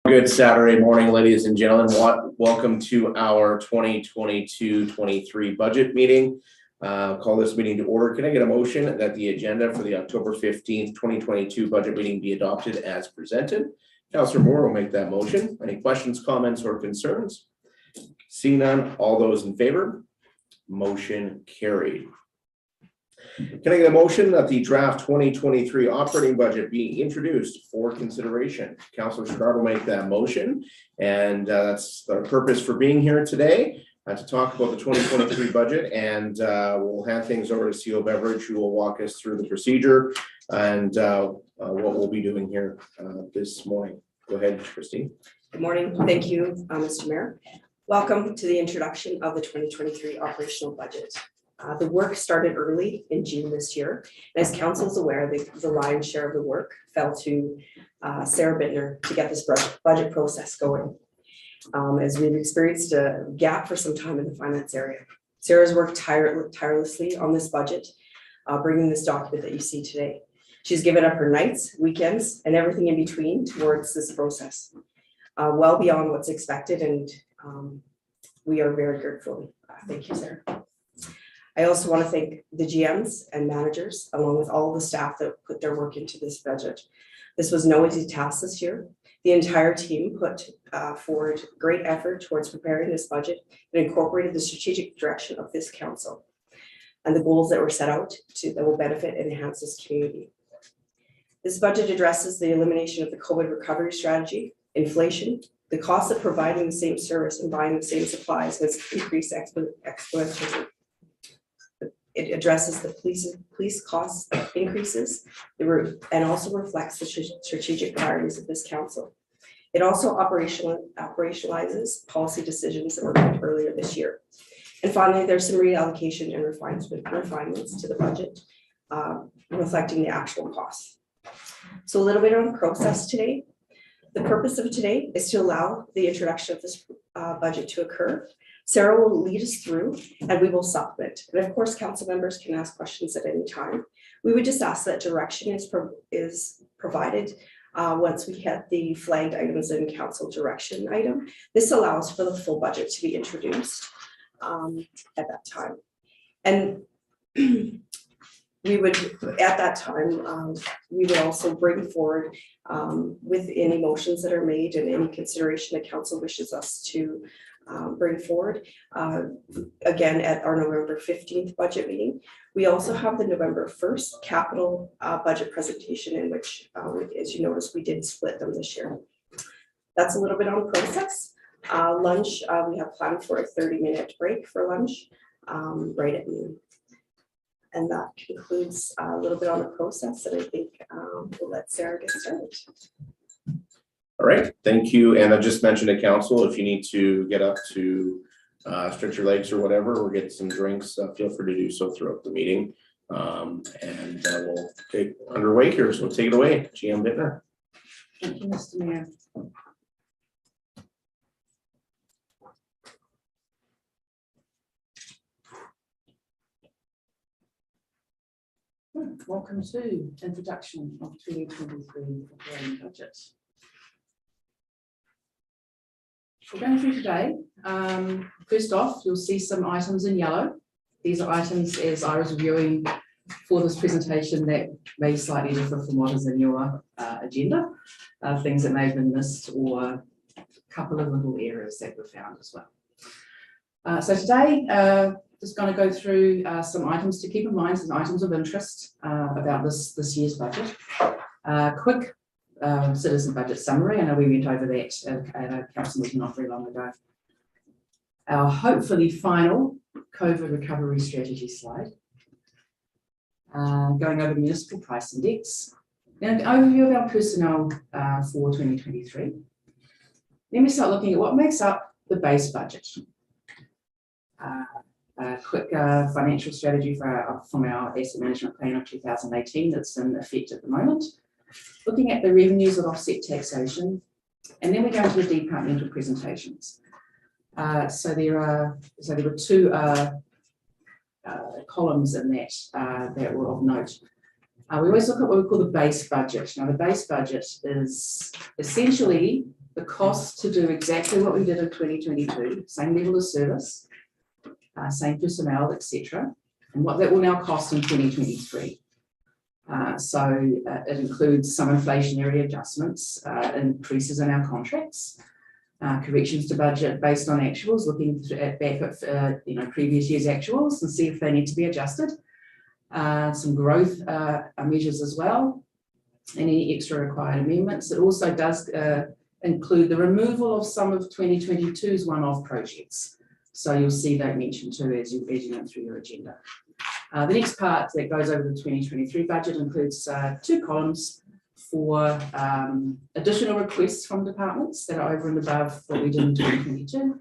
Good Saturday morning, ladies and gentlemen. Welcome to our 2022-23 budget meeting. Call this meeting to order. Can I get a motion that the agenda for the October 15th, 2022 budget meeting be adopted as presented? Councillor Moore will make that motion. Any questions, comments, or concerns? Seeing none, all those in favor? Motion carried. Can I get a motion that the draft 2023 operating budget be introduced for consideration? Councillor Chicago will make that motion, and that's our purpose for being here today, to talk about the 2023 budget, and we'll hand things over to CEO Beveridge, who will walk us through the procedure and what we'll be doing here this morning. Go ahead, Christine. Good morning. Thank you, Mr. Mayor. Welcome to the introduction of the 2023 operational budget. The work started early in June this year. And as council is aware, the lion's share of the work fell to Sarah Bittner to get this budget process going. As we've experienced a gap for some time in the finance area. Sarah's worked tirelessly on this budget, bringing this document that you see today. She's given up her nights, weekends, and everything in between towards this process, well beyond what's expected, and we are very grateful. Thank you, Sarah. I also want to thank the GMs and managers, along with all of the staff that put their work into this budget. This was no easy task this year. The entire team put forward great effort towards preparing this budget and incorporated the strategic direction of this council and the goals that were set out that will benefit and enhance this community. This budget addresses the elimination of the COVID recovery strategy, inflation, the cost of providing the same service and buying the same supplies has increased exponentially. It addresses the police cost increases and also reflects the strategic priorities of this council. It also operationalizes policy decisions that were made earlier this year. And finally, there's some reallocation and refinements to the budget, reflecting the actual costs. So a little bit on the process today. The purpose of today is to allow the introduction of this budget to occur. Sarah will lead us through and we will supplement. And of course, council members can ask questions at any time. We would just ask that direction is provided once we hit the flagged items in council direction item. This allows for the full budget to be introduced at that time. And we would, at that time, we would also bring forward with any motions that are made and any consideration that council wishes us to bring forward. Again, at our November 15th budget meeting. We also have the November 1st capital budget presentation, in which, as you notice, we did split them this year. That's a little bit on process. Lunch, we have planned for a 30-minute break for lunch right at noon. And that concludes a little bit on the process, and I think we'll let Sarah get started. All right, thank you. And I just mentioned to council, if you need to get up to stretch your legs or whatever, or get some drinks, feel free to do so throughout the meeting. And we'll take underway here. So take it away, GM Bittner. Thank you, Mr. Mayor. Welcome to introduction of 2023 operating budget. We're going through today. First off, you'll see some items in yellow. These are items, as I was reviewing for this presentation, that may be slightly different from what is in your agenda. Things that may have been missed, or a couple of little errors that were found as well. So today, just going to go through some items to keep in mind, some items of interest about this year's budget. Quick citizen budget summary. I know we went over that at a council meeting not very long ago. Our hopefully final COVID recovery strategy slide. Going over the municipal price index. And an overview of our personnel for 2023. Then we start looking at what makes up the base budget. A quick financial strategy from our asset management plan of 2018 that's in effect at the moment. Looking at the revenues that offset taxation, and then we go into the departmental presentations. So there were two columns in that were of note. We always look at what we call the base budget. Now, the base budget is essentially the cost to do exactly what we did in 2022, same level of service, same personnel, etc., and what that will now cost in 2023. It includes some inflationary adjustments, increases in our contracts, corrections to budget based on actuals, looking back at previous year's actuals and see if they need to be adjusted. Some growth measures as well, and any extra required amendments. It also does include the removal of some of 2022's one-off projects. So you'll see that mentioned too as you went through your agenda. The next part that goes over the 2023 budget includes 2 columns for additional requests from departments that are over and above what we did in 2022.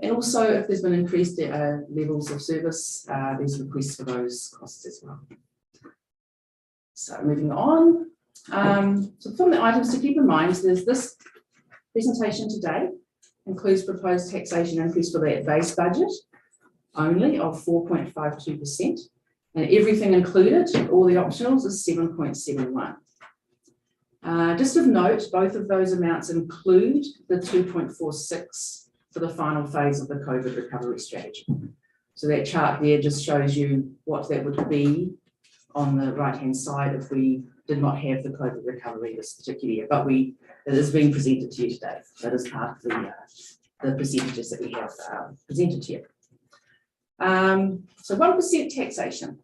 And also, if there's been increased levels of service, there's requests for those costs as well. So moving on. So from the items to keep in mind, there's this presentation today includes proposed taxation increase for that base budget only of 4.52%. And everything included, all the optionals, is 7.71. Just of note, both of those amounts include the 2.46 for the final phase of the COVID recovery strategy. So that chart there just shows you what that would be on the right-hand side if we did not have the COVID recovery this particular year, but it is being presented to you today. That is part of the percentages that we have presented here. So 1% taxation.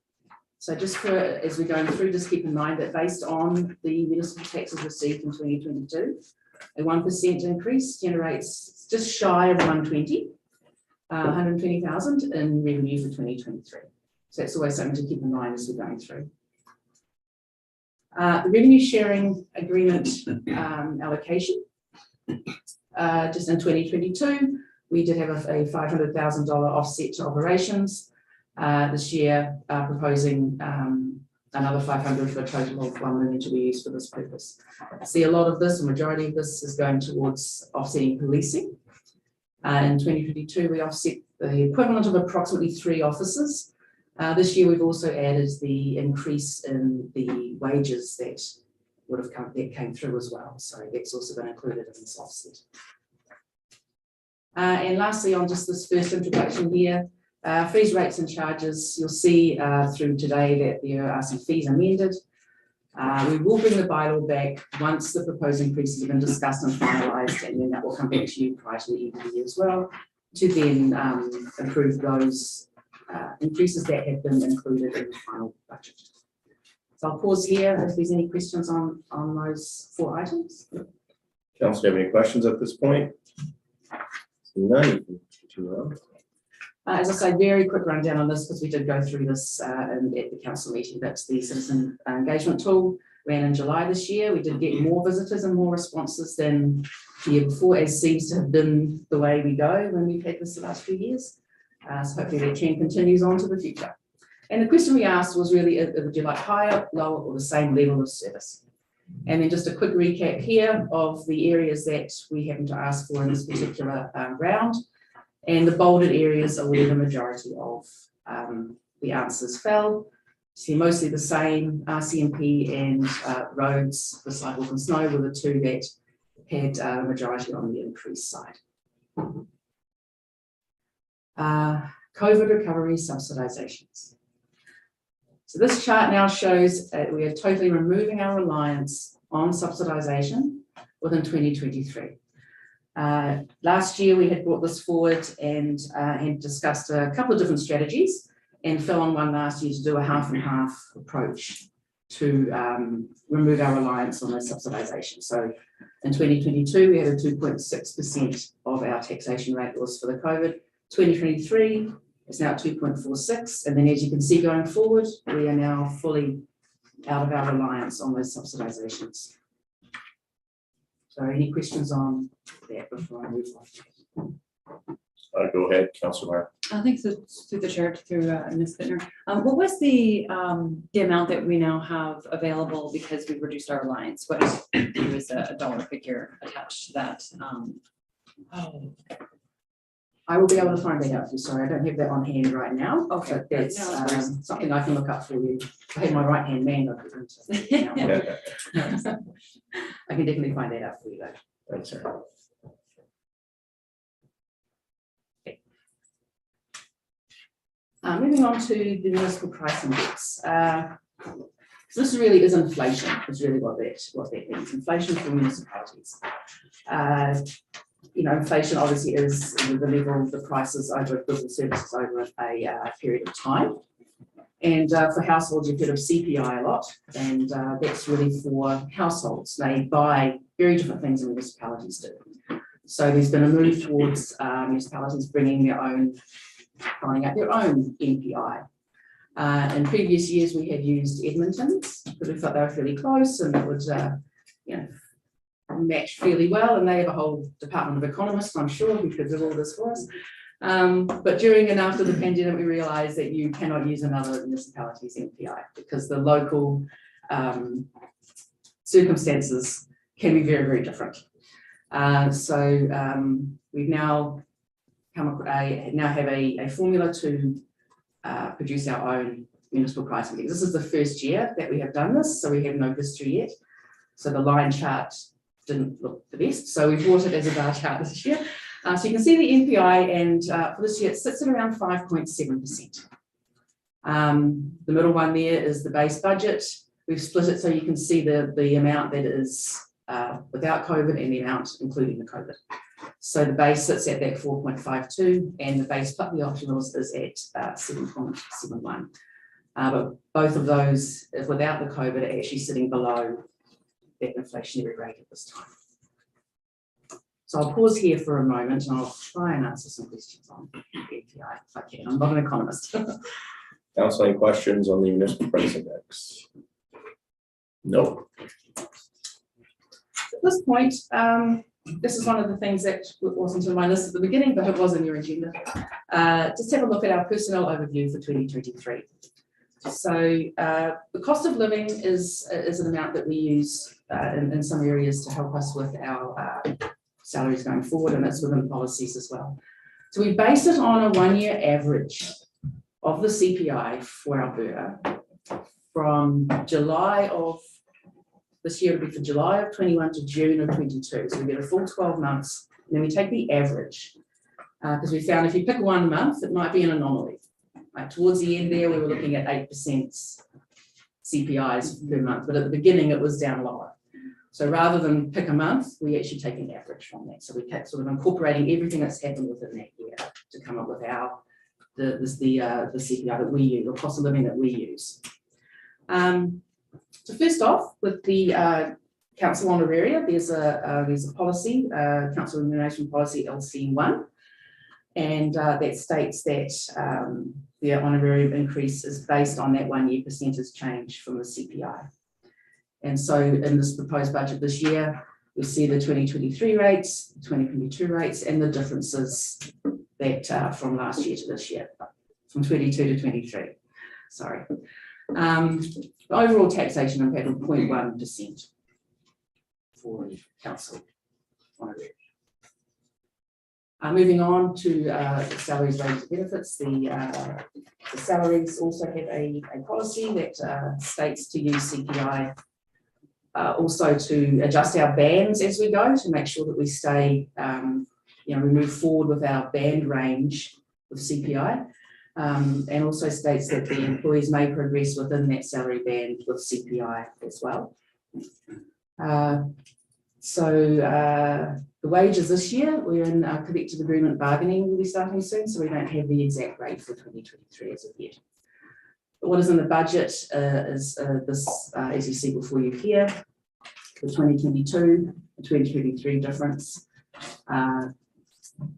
So just as we're going through, just keep in mind that based on the municipal taxes received in 2022, a 1% increase generates just shy of 120,000 in revenue for 2023. So that's always something to keep in mind as we're going through. The revenue sharing agreement allocation. Just in 2022, we did have a $500,000 offset to operations. This year, proposing another 500 for a total of 1 million to be used for this purpose. I see a lot of this, a majority of this is going towards offsetting policing. In 2022, we offset the equivalent of approximately 3 officers. This year, we've also added the increase in the wages that came through as well. So that's also been included in this offset. And lastly, on just this first introduction here, fees, rates and charges, you'll see through today that there are some fees amended. We will bring the bylaw back once the proposed increases have been discussed and finalised, and then that will come back to you prior to the end of the year as well, to then approve those increases that have been included in the final budget. So I'll pause here if there's any questions on those 4 items. Council, do you have any questions at this point? None. You can continue on. As I say, very quick rundown on this because we did go through this at the council meeting. That's the citizen engagement tool, ran in July this year. We did get more visitors and more responses than the year before, as seems to have been the way we go when we've had this the last few years. So hopefully that trend continues on to the future. And the question we asked was really, would you like higher, lower, or the same level of service? And then just a quick recap here of the areas that we happen to ask for in this particular round. And the bolded areas are where the majority of the answers fell. See, mostly the same. RCMP and roads for sidewalk and snow were the 2 that had a majority on the increased side. COVID recovery subsidizations. So this chart now shows that we are totally removing our reliance on subsidization within 2023. Last year we had brought this forward and discussed a couple of different strategies and fell on one last year to do a half and half approach to remove our reliance on those subsidizations. So in 2022 we had a 2.6% of our taxation rate was for the COVID. 2023 is now 2.46, and then as you can see going forward, we are now fully out of our reliance on those subsidizations. So any questions on that before I move on? Go ahead, Councillor. I think so, through the chair, through Ms. Bittner. What was the amount that we now have available because we reduced our reliance? What is, there was a dollar figure attached to that? I will be able to find that out for you. Sorry, I don't have that on hand right now. Okay, But that's no, something I can look up for you. I had my right hand man. I can definitely find that out for you though. Thanks, sir. Moving on to the municipal price index. So this really is inflation, is really what that means, inflation for municipalities. Inflation obviously is the level of the prices over goods and services over a period of time. And for households, you've heard of CPI a lot, and that's really for households. They buy very different things than municipalities do. So there's been a move towards municipalities finding out their own NPI. In previous years, we had used Edmonton's because we thought they were fairly close and it would, match fairly well. And they have a whole department of economists, I'm sure, who could do all this for us. But during and after the pandemic, we realised that you cannot use another municipality's NPI because the local circumstances can be very, very different. We've now have a formula to produce our own municipal price index. This is the first year that we have done this, so we have no history yet. So the line chart didn't look the best, so we brought it as a bar chart this year. So you can see the NPI, and for this year it sits at around 5.7%. The middle one there is the base budget. We've split it so you can see the amount that is without COVID and the amount including the COVID. So the base sits at that 4.52 and the base plus the optionals is at 7.71. But both of those, if without the COVID, are actually sitting below that inflationary rate at this time. So I'll pause here for a moment and I'll try and answer some questions on NPI if I can. I'm not an economist. Council, any questions on the municipal price index? No. At this point, this is one of the things that wasn't on my list at the beginning, but it was in your agenda. Just have a look at our personnel overview for 2023. So the cost of living is an amount that we use in some areas to help us with our salaries going forward, and it's within policies as well. So we base it on a 1-year average of the CPI for Alberta from July of this year, it'll be for July of 21 to June of 22. So we get a full 12 months, and then we take the average because we found if you pick one month, it might be an anomaly. Like towards the end there, we were looking at 8% CPIs per month, but at the beginning it was down lower. So rather than pick a month, we actually take an average from that. So we kept sort of incorporating everything that's happened within that year to come up with the CPI that we use, or cost of living that we use. So first off, with the council honoraria, there's a policy, council remuneration policy LC1, and that states that the honorarium increase is based on that 1-year percentage change from the CPI. And so in this proposed budget this year, we see the 2023 rates, the 2022 rates, and the differences that from last year to this year, from 22 to 23. Sorry. The overall taxation impact of 0.1% for council honorarium. Moving on to the salaries, wages, benefits. The salaries also have a policy that states to use CPI, also to adjust our bands as we go to make sure that we stay, we move forward with our band range with CPI, and also states that the employees may progress within that salary band with CPI as well. The wages this year, we're in collective agreement bargaining will be starting soon, so we don't have the exact rate for 2023 as of yet. But what is in the budget is this, as you see before you here, the 2022 and 2023 difference,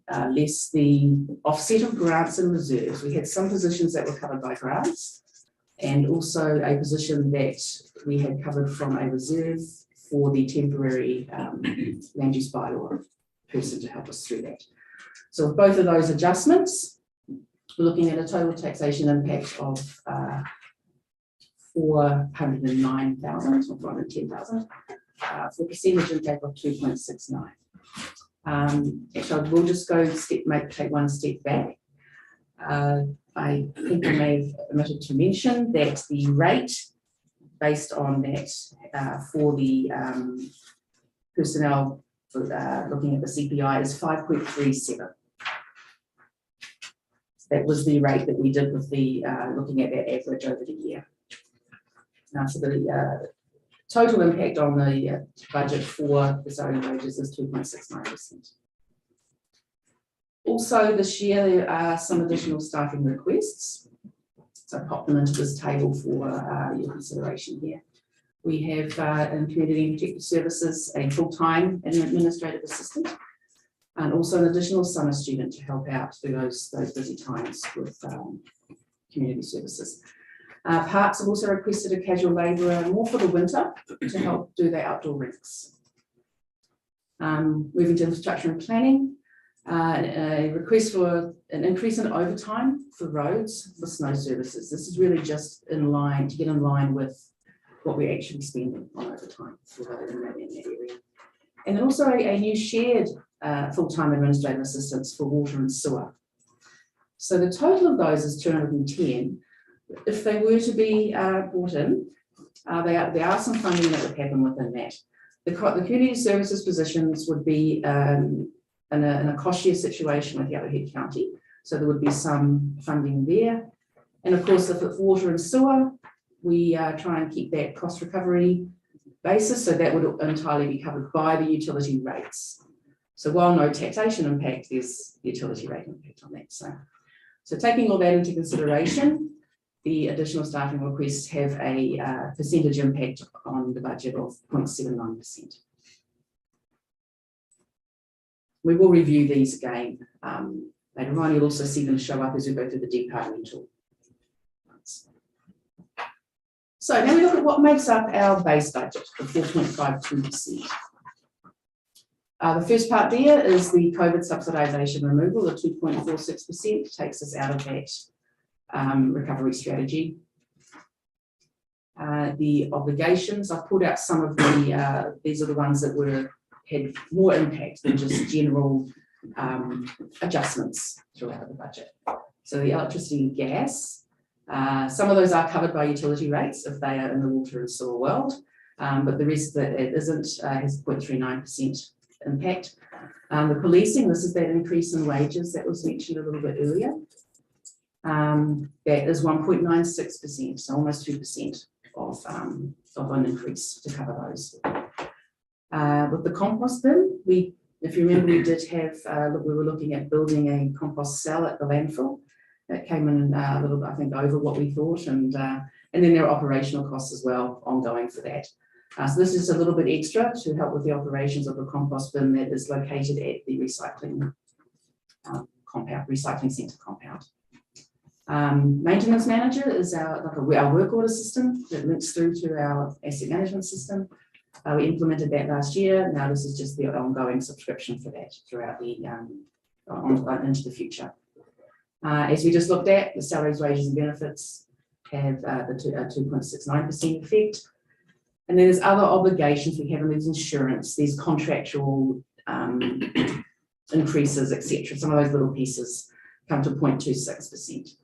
less the offset of grants and reserves. We had some positions that were covered by grants, and also a position that we had covered from a reserve for the temporary land use bylaw person to help us through that. So with both of those adjustments, we're looking at a total taxation impact of 409,000 or 410,000 for a percentage impact of 2.69. Actually, we'll just take one step back. I think I may have omitted to mention that the rate based on that for the personnel looking at the CPI is 5.37. That was the rate that we did with the, looking at that average over the year. Now, so the total impact on the budget for the salary and wages is 2.69%. Also this year, there are some additional staffing requests. So I popped them into this table for your consideration here. We have in Community and Protective Services a full-time administrative assistant, and also an additional summer student to help out through those busy times with community services. Parks have also requested a casual labourer more for the winter to help do their outdoor rinks. Moving to infrastructure and planning, a request for an increase in overtime for roads for snow services. This is really just in line to get in line with what we're actually spending on overtime in that area. And then also a new shared full-time administrative assistants for water and sewer. So the total of those is 210. If they were to be brought in, there are some funding that would happen within that. The community services positions would be in a cost share situation with Yellowhead County. So there would be some funding there. And of course, if it's water and sewer, we try and keep that cost recovery basis. So that would entirely be covered by the utility rates. So while no taxation impact, there's utility rate impact on that. So taking all that into consideration, the additional staffing requests have a percentage impact on the budget of 0.79%. We will review these again later on. You'll also see them show up as we go through the departmental ones. So now we look at what makes up our base budget of 4.52%. The first part there is the COVID subsidization removal of 2.46%, takes us out of that recovery strategy. The obligations, I've pulled out some of the, these are the ones that had more impact than just general adjustments throughout the budget. So the electricity and gas, some of those are covered by utility rates if they are in the water and sewer world, but the rest that it isn't has 0.39% impact. The policing, this is that increase in wages that was mentioned a little bit earlier. That is 1.96%, so almost 2% of an increase to cover those. With the compost bin, if you remember, we did have, we were looking at building a compost cell at the landfill. That came in a little bit, I think, over what we thought, and then there are operational costs as well ongoing for that. So this is a little bit extra to help with the operations of the compost bin that is located at the recycling compound, recycling centre compound. Maintenance manager is our work order system that links through to our asset management system. We implemented that last year. Now this is just the ongoing subscription for that throughout the into the future. As we just looked at, the salaries, wages and benefits have the 2.69% effect. And then there's other obligations we have, and there's insurance, these contractual increases, etc. Some of those little pieces come to 0.26%.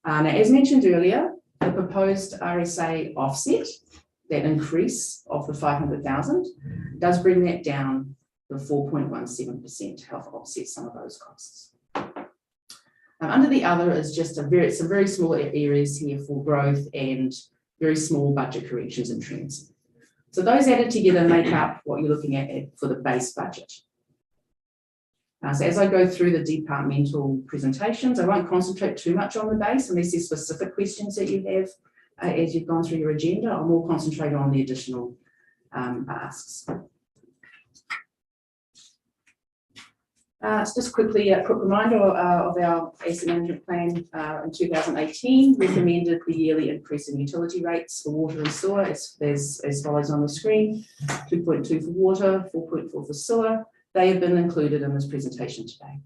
Now, as mentioned earlier, the proposed RSA offset, that increase of the 500,000, does bring that down to 4.17% to help offset some of those costs. Under the other is just some very small areas here for growth and very small budget corrections and trends. So those added together make up what you're looking at for the base budget. So as I go through the departmental presentations, I won't concentrate too much on the base unless there's specific questions that you have as you've gone through your agenda. I'll more concentrate on the additional asks. So just quickly, a quick reminder of our asset management plan in 2018, recommended the yearly increase in utility rates for water and sewer as follows on the screen: 2.2 for water, 4.4 for sewer. They have been included in this presentation today.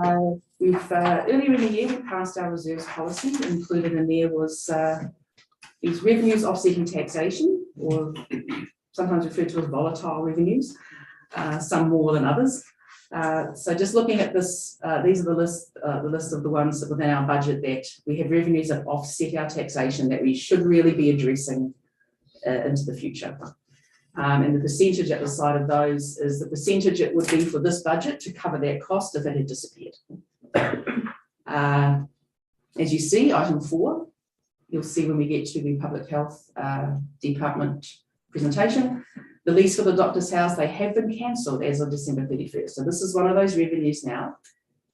Earlier in the year, we passed our reserves policy. Included in there was these revenues offsetting taxation, or sometimes referred to as volatile revenues, some more than others. So just looking at this, these are the list of the ones that within our budget that we have revenues that offset our taxation that we should really be addressing into the future. And the percentage at the side of those is the percentage it would be for this budget to cover that cost if it had disappeared. As you see, item 4, you'll see when we get to the Public Health Department presentation, the lease for the doctor's house, they have been cancelled as of December 31st. So this is one of those revenues now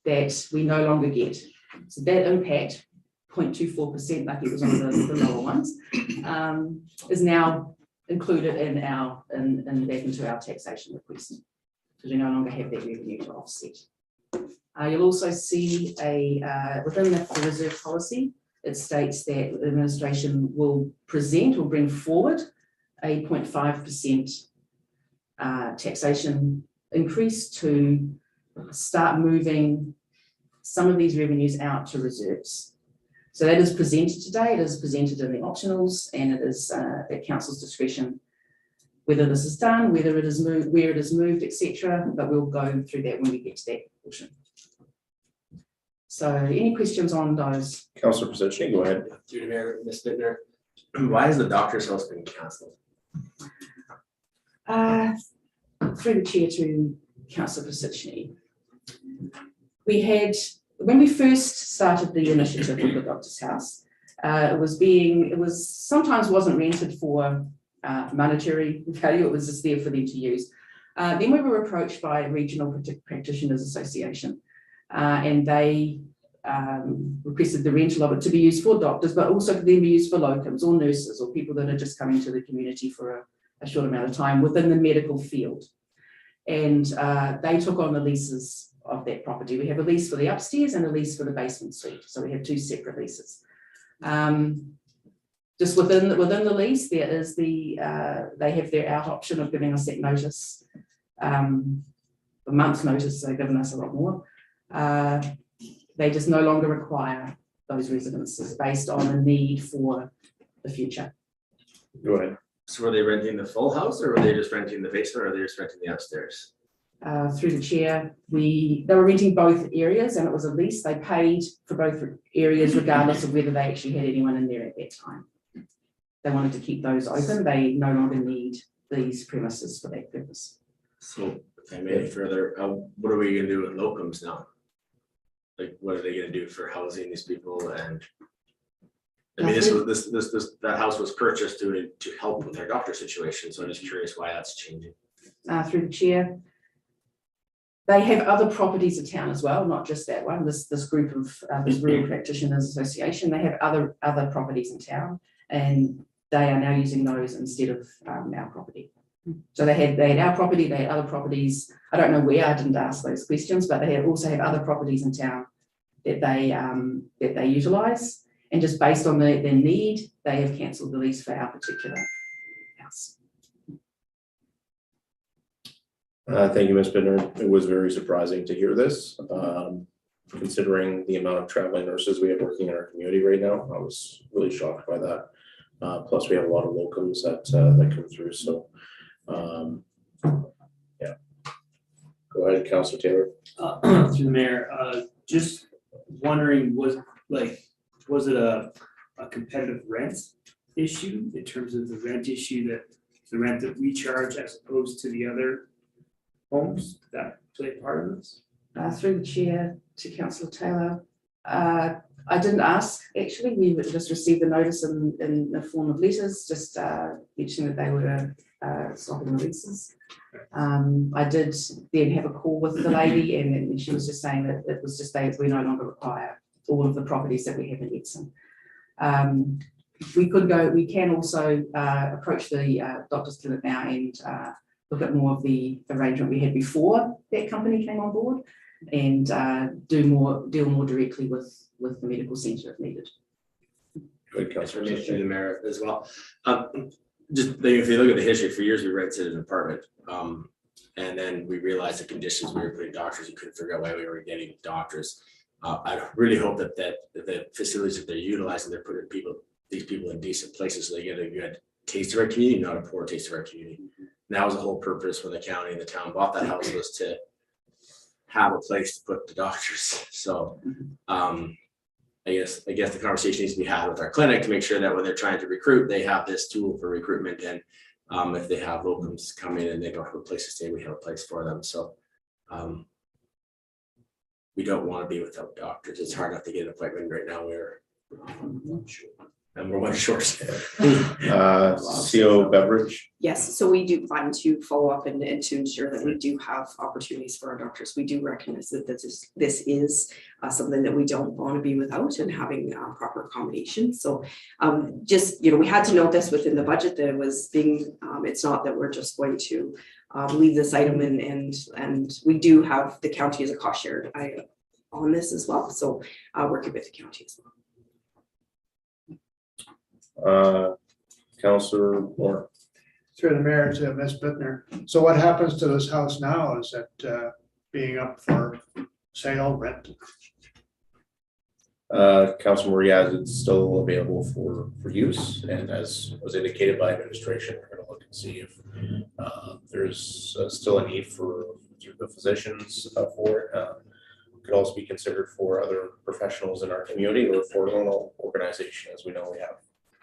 that we no longer get. So that impact, 0.24%, like it was on the lower ones, is now included in back into our taxation request, because we no longer have that revenue to offset. You'll also see within the reserve policy, it states that the administration will bring forward a 0.5% taxation increase to start moving some of these revenues out to reserves. So that is presented today, it is presented in the optionals, and it is at council's discretion whether this is done, whether it is moved, where it is moved, etc. But we'll go through that when we get to that portion. So any questions on those? Councillor Pacini, go ahead. Through the mayor, Ms. Bittner, why has the doctor's house been cancelled? Through the chair to Councillor Pacini. We had, when we first started the initiative with the doctor's house, it was sometimes wasn't rented for monetary value, it was just there for them to use. Then we were approached by a regional practitioners association, and they requested the rental of it to be used for doctors, but also for them to be used for locums or nurses or people that are just coming to the community for a short amount of time within the medical field. And they took on the leases of that property. We have a lease for the upstairs and a lease for the basement suite. So we have 2 separate leases. Just within the lease, there is they have their out option of giving us that notice, a month's notice. They've given us a lot more. They just no longer require those residences based on the need for the future. Go ahead. So were they renting the full house, or were they just renting the basement, or were they just renting the upstairs? Through the chair, they were renting both areas, and it was a lease. They paid for both areas regardless of whether they actually had anyone in there at that time. They wanted to keep those open. They no longer need these premises for that purpose. So if I may further, what are we gonna do with locums now? Like, what are they gonna do for housing these people? And I mean, that house was purchased to help with their doctor situation. So I'm just curious why that's changing. Through the chair, they have other properties in town as well, not just that one. This group of this Rural Practitioners Association, they have other properties in town, and they are now using those instead of our property. So they had our property, they had other properties. I don't know where, I didn't ask those questions, but they also have other properties in town that they utilise, and just based on their need, they have cancelled the lease for our particular house. Thank you, Ms. Bittner. It was very surprising to hear this, considering the amount of traveling nurses we have working in our community right now. I was really shocked by that. Plus, we have a lot of locums that come through. So, yeah. Go ahead, Councillor Taylor. Through the mayor, just wondering, was it a competitive rent issue in terms of the rent issue, that the rent that we charge as opposed to the other homes that play part of this? Through the chair to Councillor Taylor, I didn't ask, actually. We just received the notice in the form of letters, just mentioning that they were stopping the leases. I did then have a call with the lady, and she was just saying that it was just we no longer require all of the properties that we have in Edson. We can also approach the doctor's clinic now and look at more of the arrangement we had before that company came on board, and deal more directly with the medical centre if needed. Good, Councillor. Through the mayor as well. Just if you look at the history, for years we rented an apartment, and then we realized the conditions we were putting doctors. You couldn't figure out why we were getting doctors. I really hope that the facilities that they're utilizing, they're putting these people in decent places so they get a good taste of our community, not a poor taste of our community. And that was the whole purpose when the county and the town bought that house, was to have a place to put the doctors. So I guess the conversation needs to be had with our clinic to make sure that when they're trying to recruit, they have this tool for recruitment. And If they have locums come in and they don't have a place to stay, we have a place for them, so. We don't want to be without doctors. It's hard enough to get an appointment right now. We're one short. CO Beverage, Yes, so we do plan to follow up and to ensure that we do have opportunities for our doctors. We do recognize that this is something that we don't want to be without, and having proper accommodation. So just, we had to note this within the budget that it was being, it's not that we're just going to leave this item and we do have the county as a cost shared on this as well. So working with the county as well. Councillor Moore. Through the mayor to Ms. Bittner. So what happens to this house now? Is it being up for sale, rent? Councillor Moore, yeah, it's still available for use, and as was indicated by administration, we're gonna look and see if there's still a need for the physicians for it. Could also be considered for other professionals in our community or for a local organization. As we know, we have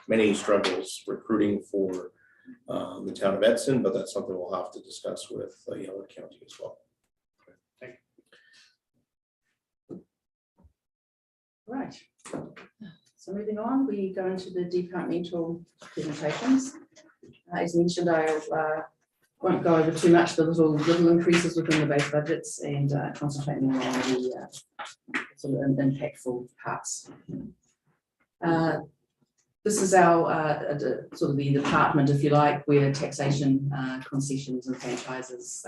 many struggles recruiting for the town of Edson, but that's something we'll have to discuss with Yellowwood County as well. Right. So moving on, we go into the departmental presentations. As mentioned, I won't go over too much the little increases within the base budgets, and concentrate more on the sort of impactful parts. This is our sort of the department, if you like, where taxation, concessions and franchises,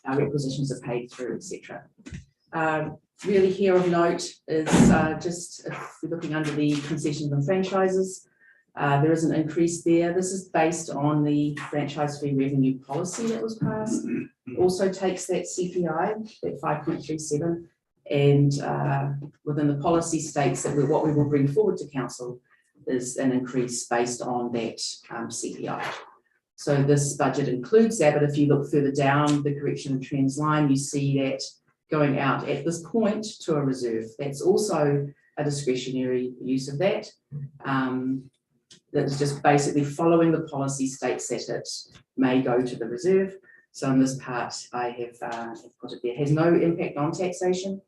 our requisitions are paid through, etc. Really here of note is just if we're looking under the concessions and franchises, there is an increase there. This is based on the franchise fee revenue policy that was passed. It also takes that CPI, that 5.37, and within the policy states that what we will bring forward to council is an increase based on that CPI. So this budget includes that, but if you look further down the correction and trends line, you see that going out at this point to a reserve. That's also a discretionary use of that. That's just basically following the policy states that it may go to the reserve. So in this part, I have put it there. It has no impact on taxation.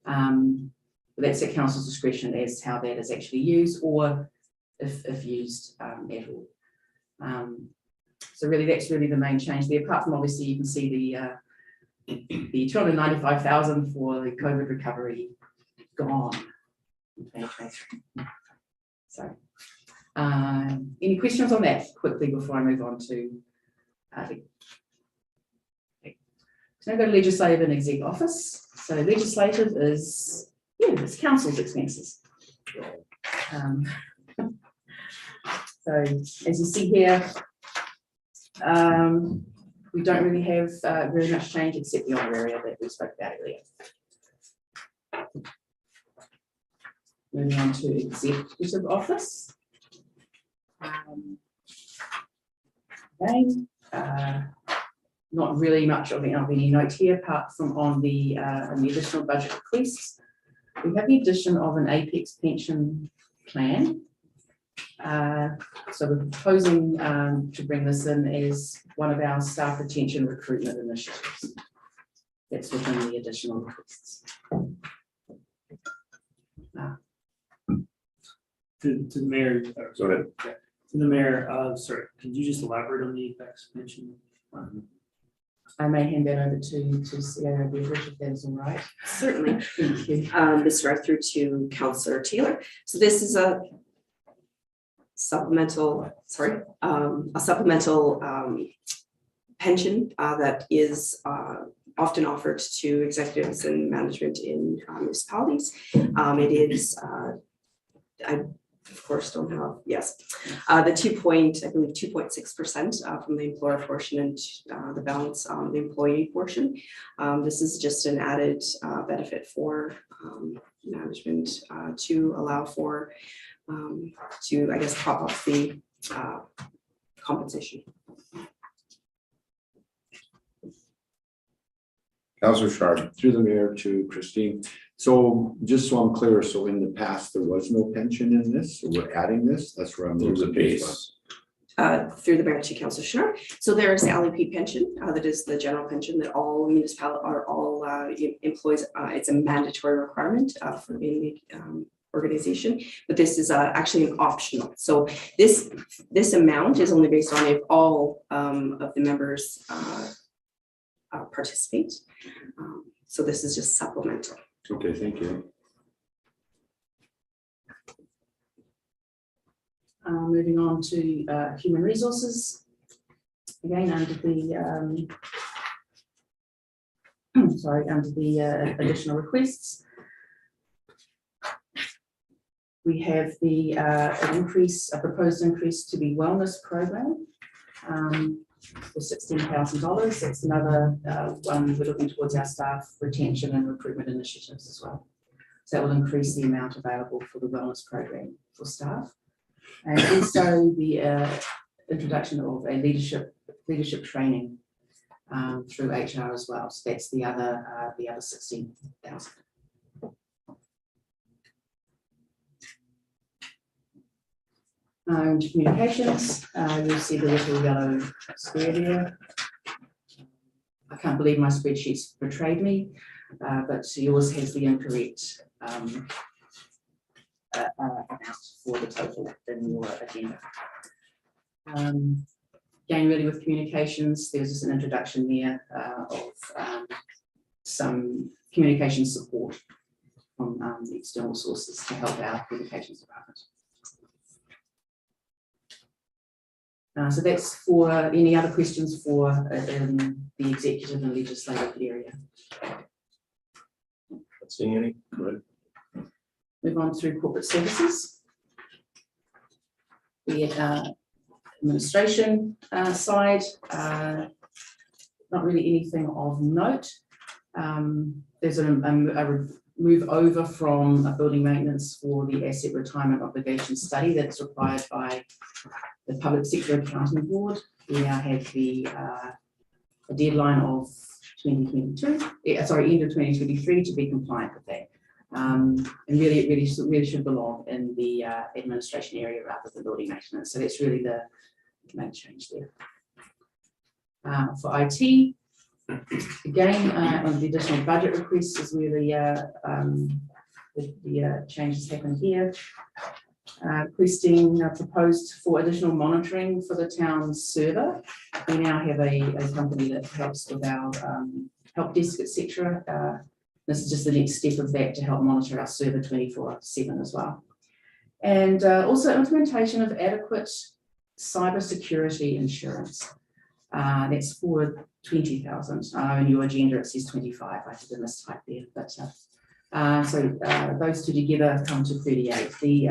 But that's at council's discretion as how that is actually used, or if used at all. So really, that's really the main change there. Apart from obviously, you can see the 295,000 for the COVID recovery gone. So, any questions on that quickly before I move on to so now go to legislative and exec office. So legislative is it's council's expenses. So as you see here, we don't really have very much change except the honoraria that we spoke about earlier. Moving on to executive office. Again, not really much of any note here, apart from on the additional budget requests. We have the addition of an Apex pension plan. So we're proposing to bring this in as one of our staff retention recruitment initiatives. That's within the additional requests. To the mayor. Go ahead. To the mayor, sorry, could you just elaborate on the Apex pension? I may hand that over to CIO Beveridge if that is all right. Certainly. Thank you. This right through to Councillor Taylor. So this is a supplemental, pension that is often offered to executives and management in municipalities. It is, I of course don't have, yes, the 2.6% from the employer portion and the balance on the employee portion. This is just an added benefit for management to allow for to, I guess, prop up the compensation. Councillor Sharp. Through the mayor to Christine. So just so I'm clear, so in the past, there was no pension in this, so we're adding this, that's where I'm There's a losing base. through the mayor to Councillor Schnurr. So there is the LEP pension, that is the general pension that all employees, it's a mandatory requirement for any organization, but this is actually an optional. So this amount is only based on if all of the members participate. So this is just supplemental. Okay, thank you. Moving on to human resources. Again, under the under the additional requests. We have the a proposed increase to the wellness program for $16,000. That's another one we're looking towards our staff retention and recruitment initiatives as well. So that will increase the amount available for the wellness program for staff. And also the introduction of a leadership training through HR as well. So that's the other 16,000. Into communications, you'll see the little yellow square there. I can't believe my spreadsheets betrayed me, but yours has the incorrect amount for the total in your agenda. Again, really with communications, there's just an introduction there of some communication support from the external sources to help our communications department. So that's for any other questions for in the executive and legislative area. Not seeing any. Good. Move on through corporate services. The administration side, not really anything of note. There's a move over from a building maintenance for the asset retirement obligation study that's required by the Public Sector Accounting Board. We now have the a deadline of 2022, sorry, end of 2023 to be compliant with that. And really, it really should belong in the administration area rather than building maintenance. So that's really the main change there. For IT, again, on the additional budget requests is where the changes happen here. Requesting proposed for additional monitoring for the town's server. We now have a company that helps with our help desk, etc. This is just the next step of that to help monitor our server 24/7 as well. And also implementation of adequate cybersecurity insurance. That's for 20,000. In your agenda it says 25. I did a mistype there, but so those two together come to 38. The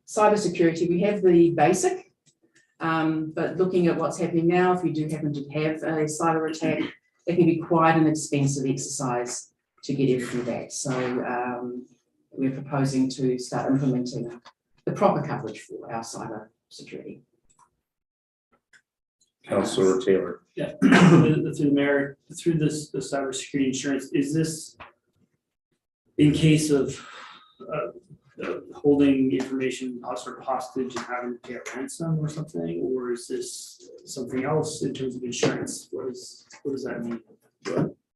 cybersecurity, we have the basic, but looking at what's happening now, if you do happen to have a cyber attack, it can be quite an expensive exercise to get everything back. So we're proposing to start implementing the proper coverage for our cyber security. Councillor Taylor. Yeah, through the mayor, through this, the cybersecurity insurance, is this in case of holding information sort of hostage and having to pay a ransom or something, or is this something else in terms of insurance? What does that mean?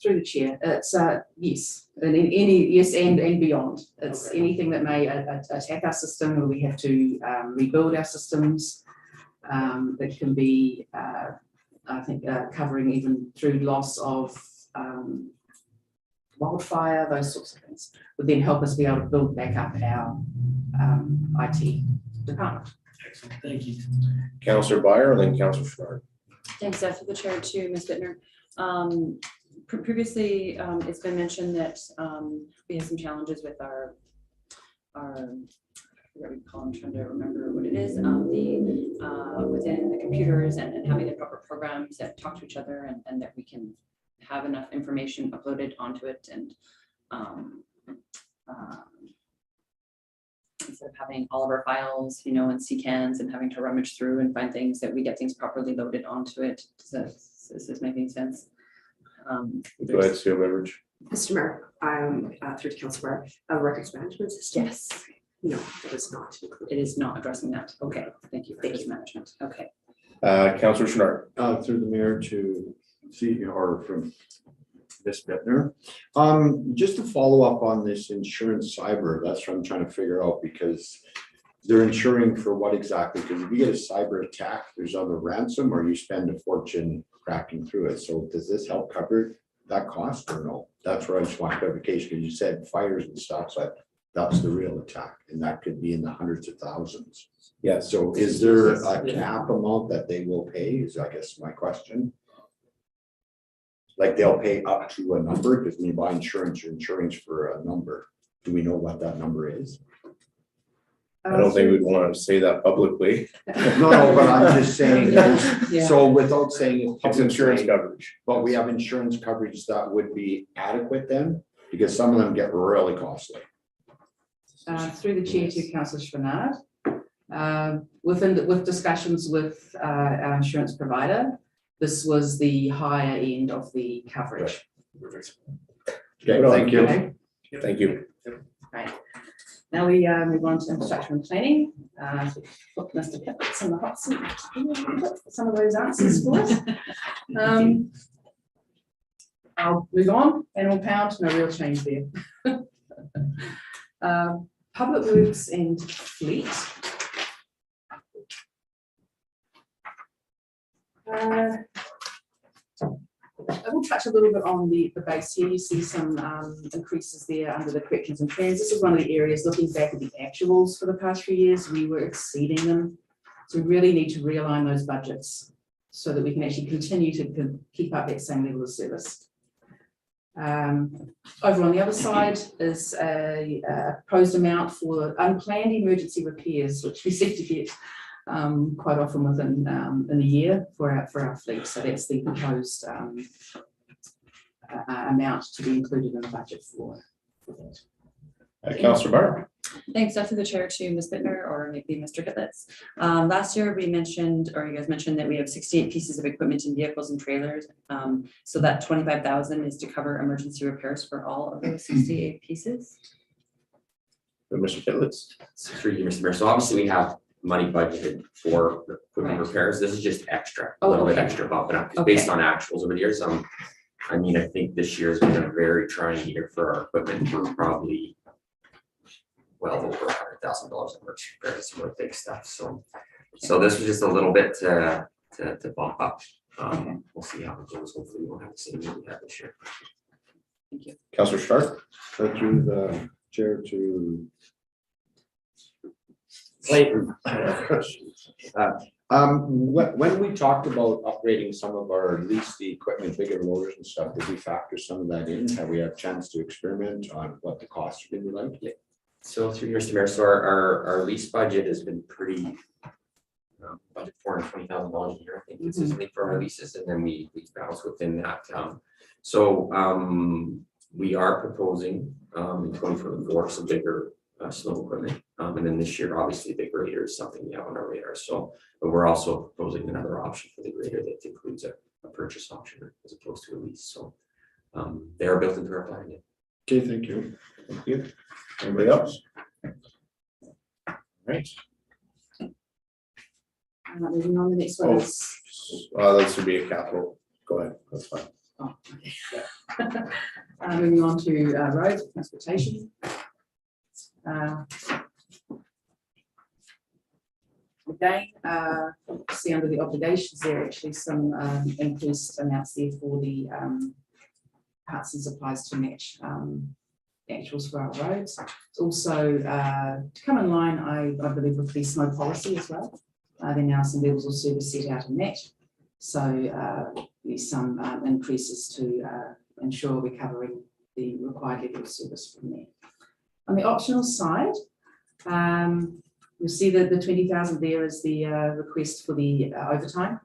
Through the chair, it's yes, and in any yes and beyond. It's Okay. anything that may attack our system, or we have to rebuild our systems. That can be, I think, covering even through loss of wildfire, those sorts of things, would then help us be able to build back up our IT department. Excellent, thank you. Councillor Byer and then Councillor Schnurr. Thanks, for the chair to Ms. Bittner. Previously, it's been mentioned that we have some challenges with our what we call, I'm trying to remember what it is, within the computers and having the proper programs that talk to each other and that we can have enough information uploaded onto it, and instead of having all of our files, in CCANs and having to rummage through and find things, that we get things properly loaded onto it. Is this making sense? Go ahead, Sue Beveridge. Mr. Mayor, through to Councillor Mayor, records management system. Yes, No, that is not included. it is not addressing that. Okay, thank you for this management. Okay. Councillor Schnarr. Through the mayor to or from Ms. Bittner. Just to follow up on this insurance cyber, that's what I'm trying to figure out, because they're insuring for what exactly? Because if you get a cyber attack, there's other ransom, or you spend a fortune cracking through it. So does this help cover that cost or no? That's where I just want clarification, because you said fires and stuff, but that's the real attack, and that could be in the hundreds of thousands. Yeah, So is there a cap amount that they will pay, is I guess my question? Like they'll pay up to a number, because when you buy insurance, you're insuring for a number. Do we know what that number is? I don't think we'd want to say that publicly. No, but I'm just saying, Yeah. so without saying. It's insurance coverage. But we have insurance coverage that would be adequate then, because some of them get really costly. Through the chair to Councillor Schwannard. With discussions with our insurance provider, this was the higher end of the coverage. Okay, thank you. Okay. Thank you. Right. Now we move on to infrastructure and planning. Put Mr. Pippins in the hot seat. Some of those answers for us. I'll move on. Animal pound, no real change there. Public works and fleet. I will touch a little bit on the base here. You see some increases there under the corrections and trends. This is one of the areas, looking back at the actuals for the past few years, we were exceeding them. So we really need to realign those budgets so that we can actually continue to keep up that same level of service. Over on the other side is a proposed amount for unplanned emergency repairs, which we seem to get quite often within in a year for our fleet. So that's the proposed amount to be included in the budget for that. Councillor Barr. Thanks, through the chair to Ms. Bittner or maybe Mr. Gitlitz. Last year we mentioned, or you guys mentioned, that we have 68 pieces of equipment in vehicles and trailers. So that 25,000 is to cover emergency repairs for all of those 68 pieces. Mr. Gitlitz. Through you, Mr. Mayor. So obviously we have money budgeted for the equipment Right. repairs. This is just extra, a Oh, little bit okay. extra bumping up, 'cause Okay. based on actuals over the years. I mean, I think this year has been a very trying year for our equipment. We're probably well over $100,000 in merch repairs, some of the big stuff. So this was just a little bit to bump up. We'll see how it goes. Hopefully we won't have the same year we had this year. Thank you. Councillor Stark. Through the chair to. Clayton. When we talked about upgrading some of our, at least the equipment, bigger loaders and stuff, did we factor some of that in? Have we had a chance to experiment on what the costs are gonna be like? So through your Mr. Mayor, so our lease budget has been pretty budget $420,000 a year, I think, consistently for our leases, and then we bounce within that. We are proposing in 2024 some bigger snow equipment, and then this year, obviously, the grader is something we have on our radar. So, but we're also proposing another option for the grader that includes a purchase option as opposed to a lease. So they are built into our plan. Yeah. Okay, thank you. Thank you. Anybody else? Right. Moving on, the next one is. This would be a capital. Go ahead. That's fine. Oh, okay. Moving on to road transportation. Again, see under the obligations, there are actually some increased amounts there for the parts and supplies to match actuals for our roads. It's also to come in line, I believe, with the snow policy as well. There are now some levels of service set out in that. So there's some increases to ensure we're covering the required level of service from there. On the optional side, you'll see that the 20,000 there is the request for the overtime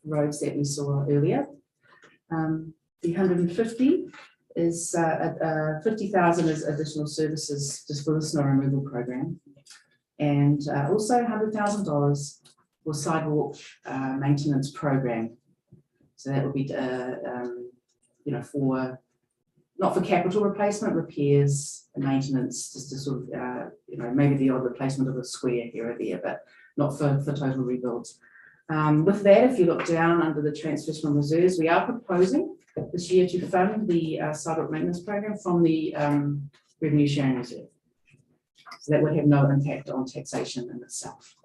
roads that we saw earlier. The 150 is 50,000 is additional services just for the snow removal program, and also $100,000 for sidewalk maintenance program. So that would be for not for capital replacement, repairs and maintenance, just to sort of maybe the odd replacement of a square here or there, but not for total rebuilds. With that, if you look down under the transfers from reserves, we are proposing this year to fund the sidewalk maintenance program from the revenue sharing reserve. So that would have no impact on taxation in itself.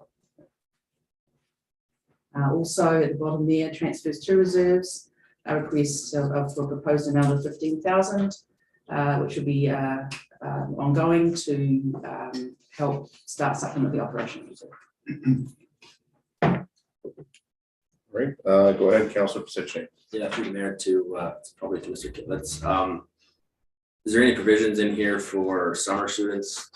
Also at the bottom there, transfers to reserves, a request of a proposed amount of 15,000, which will be ongoing to help start supplement the operational reserve. Right, go ahead, Councillor Pisichny. Yeah, through the mayor to probably to Mr. Kitlitz. Is there any provisions in here for summer students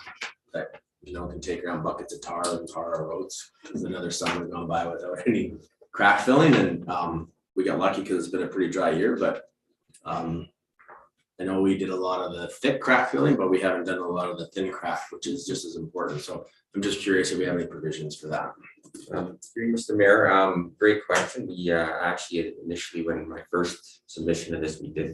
that, you know, can take around buckets of tar and tar our roads? Because another summer gone by without any crack filling, and we got lucky because it's been a pretty dry year, but I know we did a lot of the thick crack filling, but we haven't done a lot of the thin crack, which is just as important. So I'm just curious if we have any provisions for that. Through Mr. Mayor, great question. We actually initially, when my first submission of this, we did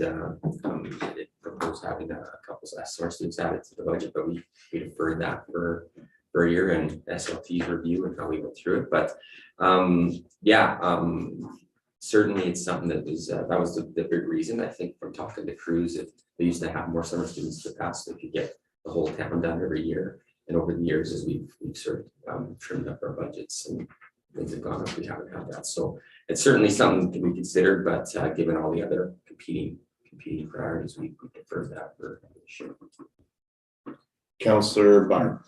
propose having a couple of summer students added to the budget, but we deferred that for a year and SLT's review and how we went through it. But certainly it's something that was the big reason, I think, from talking to crews, if they used to have more summer students in the past, they could get the whole town done every year. And over the years, as we've sort of trimmed up our budgets and things have gone up, we haven't had that. So it's certainly something that we considered, but given all the other competing priorities, we deferred that for this year. Councillor Barr.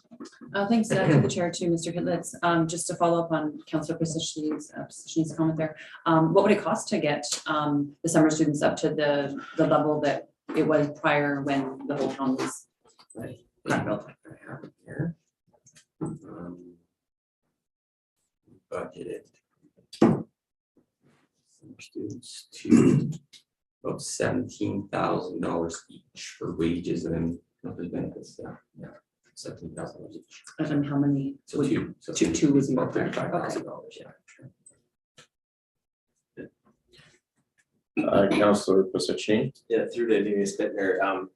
Thanks to the chair too, Mr. Kitlitz. Just to follow up on Councillor Pisichny's comment there. What would it cost to get the summer students up to the level that it was prior when the whole town was crack built? I have it here. Budgeted some students to about $17,000 each for wages and then other benefits. Yeah, $17,000 each. And how many? So would- two. So two was about more. $35,000. Yeah. Councillor Pisichny. Yeah, through to Ms. Bittner,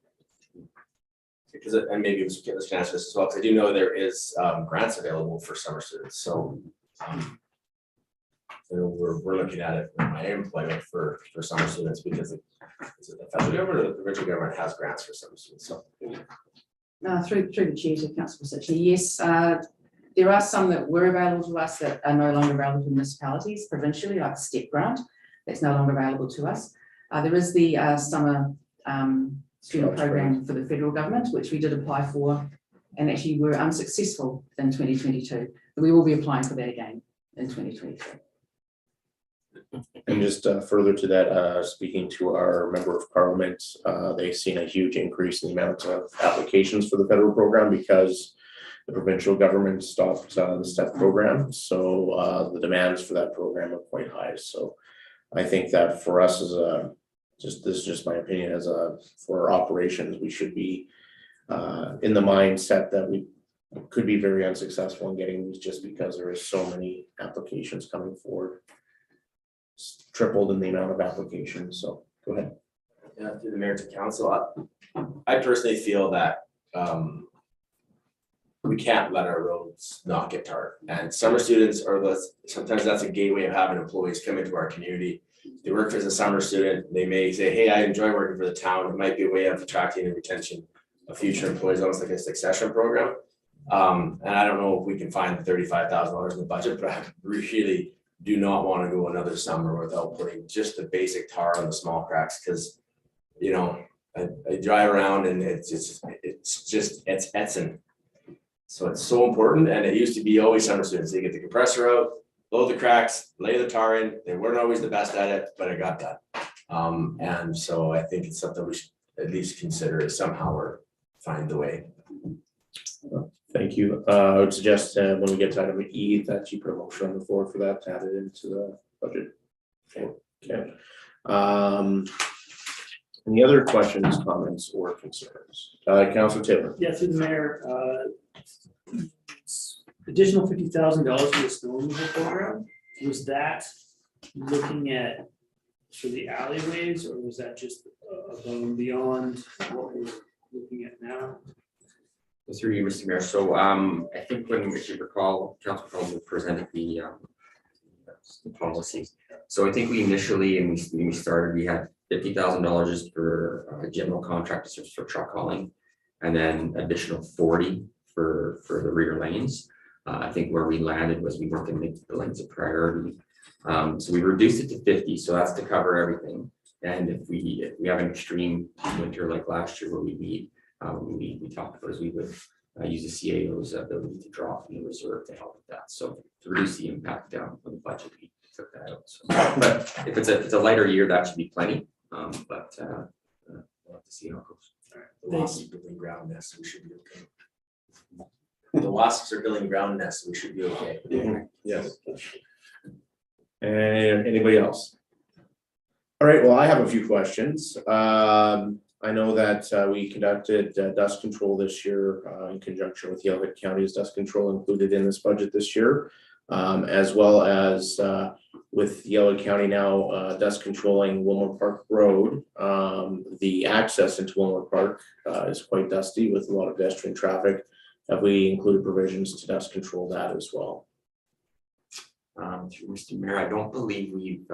because and maybe Mr. Kitlitz can answer this as well, because I do know there is grants available for summer students. So you know, we're looking at it in my employment for summer students because is it the federal government or the provincial government has grants for summer students? So Through the chair to Councillor Pisichny, yes, there are some that were available to us that are no longer available to municipalities provincially, like the STEP grant, that's no longer available to us. There is the summer student program for the federal government, which we did apply for and actually were unsuccessful in 2022. We will be applying for that again in 2023. And just further to that, speaking to our member of parliament, they've seen a huge increase in the amount of applications for the federal program because the provincial government stopped the STEP program. So the demands for that program are quite high. So I think that for us as this is just my opinion, for our operations, we should be in the mindset that we could be very unsuccessful in getting these just because there is so many applications coming forward. It's tripled in the amount of applications, so go ahead. yeah, through the mayor to council, I personally feel that we can't let our roads not get tarred. And summer students sometimes that's a gateway of having employees come into our community. They work as a summer student, they may say, hey, I enjoy working for the town. It might be a way of attracting and retention of future employees, almost like a succession program. And I don't know if we can find the $35,000 in the budget, but I really do not want to go another summer without putting just the basic tar on the small cracks, because you know, I drive around and it's Edson. So it's so important, and it used to be always summer students, they get the compressor out, load the cracks, lay the tar in. They weren't always the best at it, but it got done. And so I think it's something we should at least consider somehow or find the way. Thank you. I would suggest when we get to item E that you put a motion on the floor for that to add it into the budget. Okay. Any other questions, comments, or concerns? Councillor Taylor. Yeah, through the mayor, additional $50,000 for the snow removal program, was that looking at for the alleyways, or was that just above and beyond what we're looking at now? Through you, Mr. Mayor. So I think when, if you recall, Council President presented the the policy. So I think we initially, and when we started, we had $50,000 for general contractors for truck hauling. And then additional 40 for the rear lanes. I think where we landed was we weren't gonna make the lanes a priority. So we reduced it to 50, so that's to cover everything. And if we have an extreme winter like last year where we need, we talked about is we would use the CAO's ability to draw from the reserve to help with that. So to reduce the impact down on the budget, we took that out. So, but if it's a lighter year, that should be plenty. But we'll have to see how it goes. The wasps are building ground nests, so we should be okay. The wasps are building ground nests, so we should be okay. Yes. And anybody else? All right, well, I have a few questions. I know that we conducted dust control this year in conjunction with Yellowhead County's dust control included in this budget this year. As well as with Yellowhead County now dust controlling Wilmore Park Road. The access into Wilmore Park is quite dusty with a lot of pedestrian traffic. Have we included provisions to dust control that as well? Through Mr. Mayor, I don't believe we've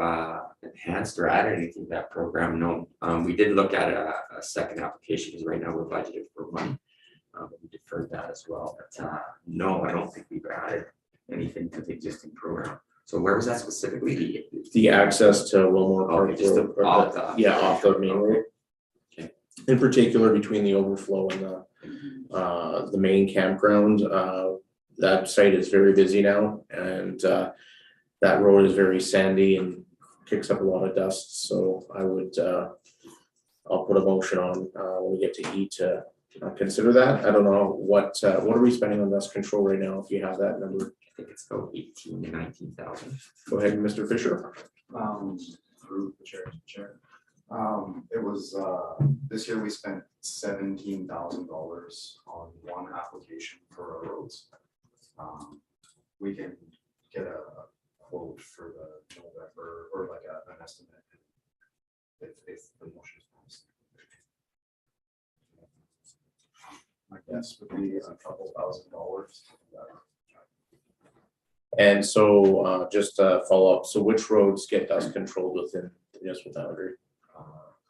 enhanced or added anything to that program. No, we did look at a second application because right now we're budgeted for one. We deferred that as well, but no, I don't think we've added anything to the existing program. So where was that specifically? The access to Wilmore Park. Okay, just Road, or off off the main road. Okay. In particular, between the overflow and the main campground, that site is very busy now, and that road is very sandy and kicks up a lot of dust. So I would, I'll put a motion on when we get to E to consider that. I don't know what are we spending on dust control right now? If you have that number, I think it's about 18 to 19,000. go ahead, Mr. Fisher. Through the chair. It was, this year we spent $17,000 on one application for our roads. We can get a quote for the November, or like an estimate if the motion is passed. My guess would be a couple $1,000. And so just follow up. So which roads get dust controlled within the municipal boundary?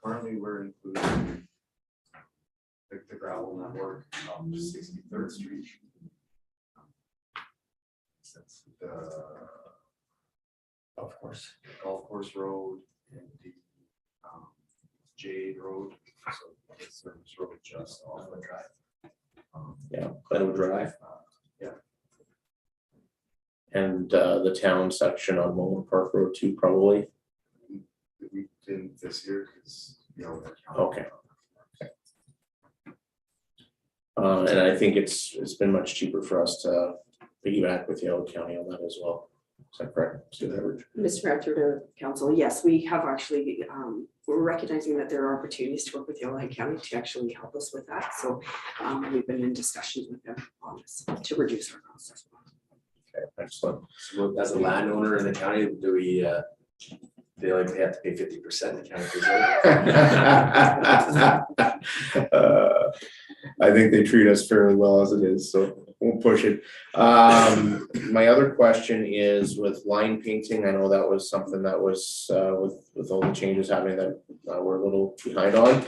Currently, we're including the gravel network, 63rd Street. That's the Of course. Golf Course Road and the Jade Road, so the service road just off the drive. Yeah, Glenwood Drive Yeah, and the town section on Wilmore Park Road too, probably. we didn't this year because, you know. Okay. And I think it's been much cheaper for us to piggyback with Yellowhead County on that as well. Is that correct? Sue Edwards? Mr. Mayor, through to council, yes, we have actually, we're recognizing that there are opportunities to work with Yellowhead County to actually help us with that. So we've been in discussions with them on this to reduce our costs as well. Okay, excellent. So as a landowner in the county, do we feel like they have to pay 50% the county preserve? I think they treat us fairly well as it is, so we'll push it. My other question is with line painting. I know that was something that was with all the changes happening that we're a little behind on.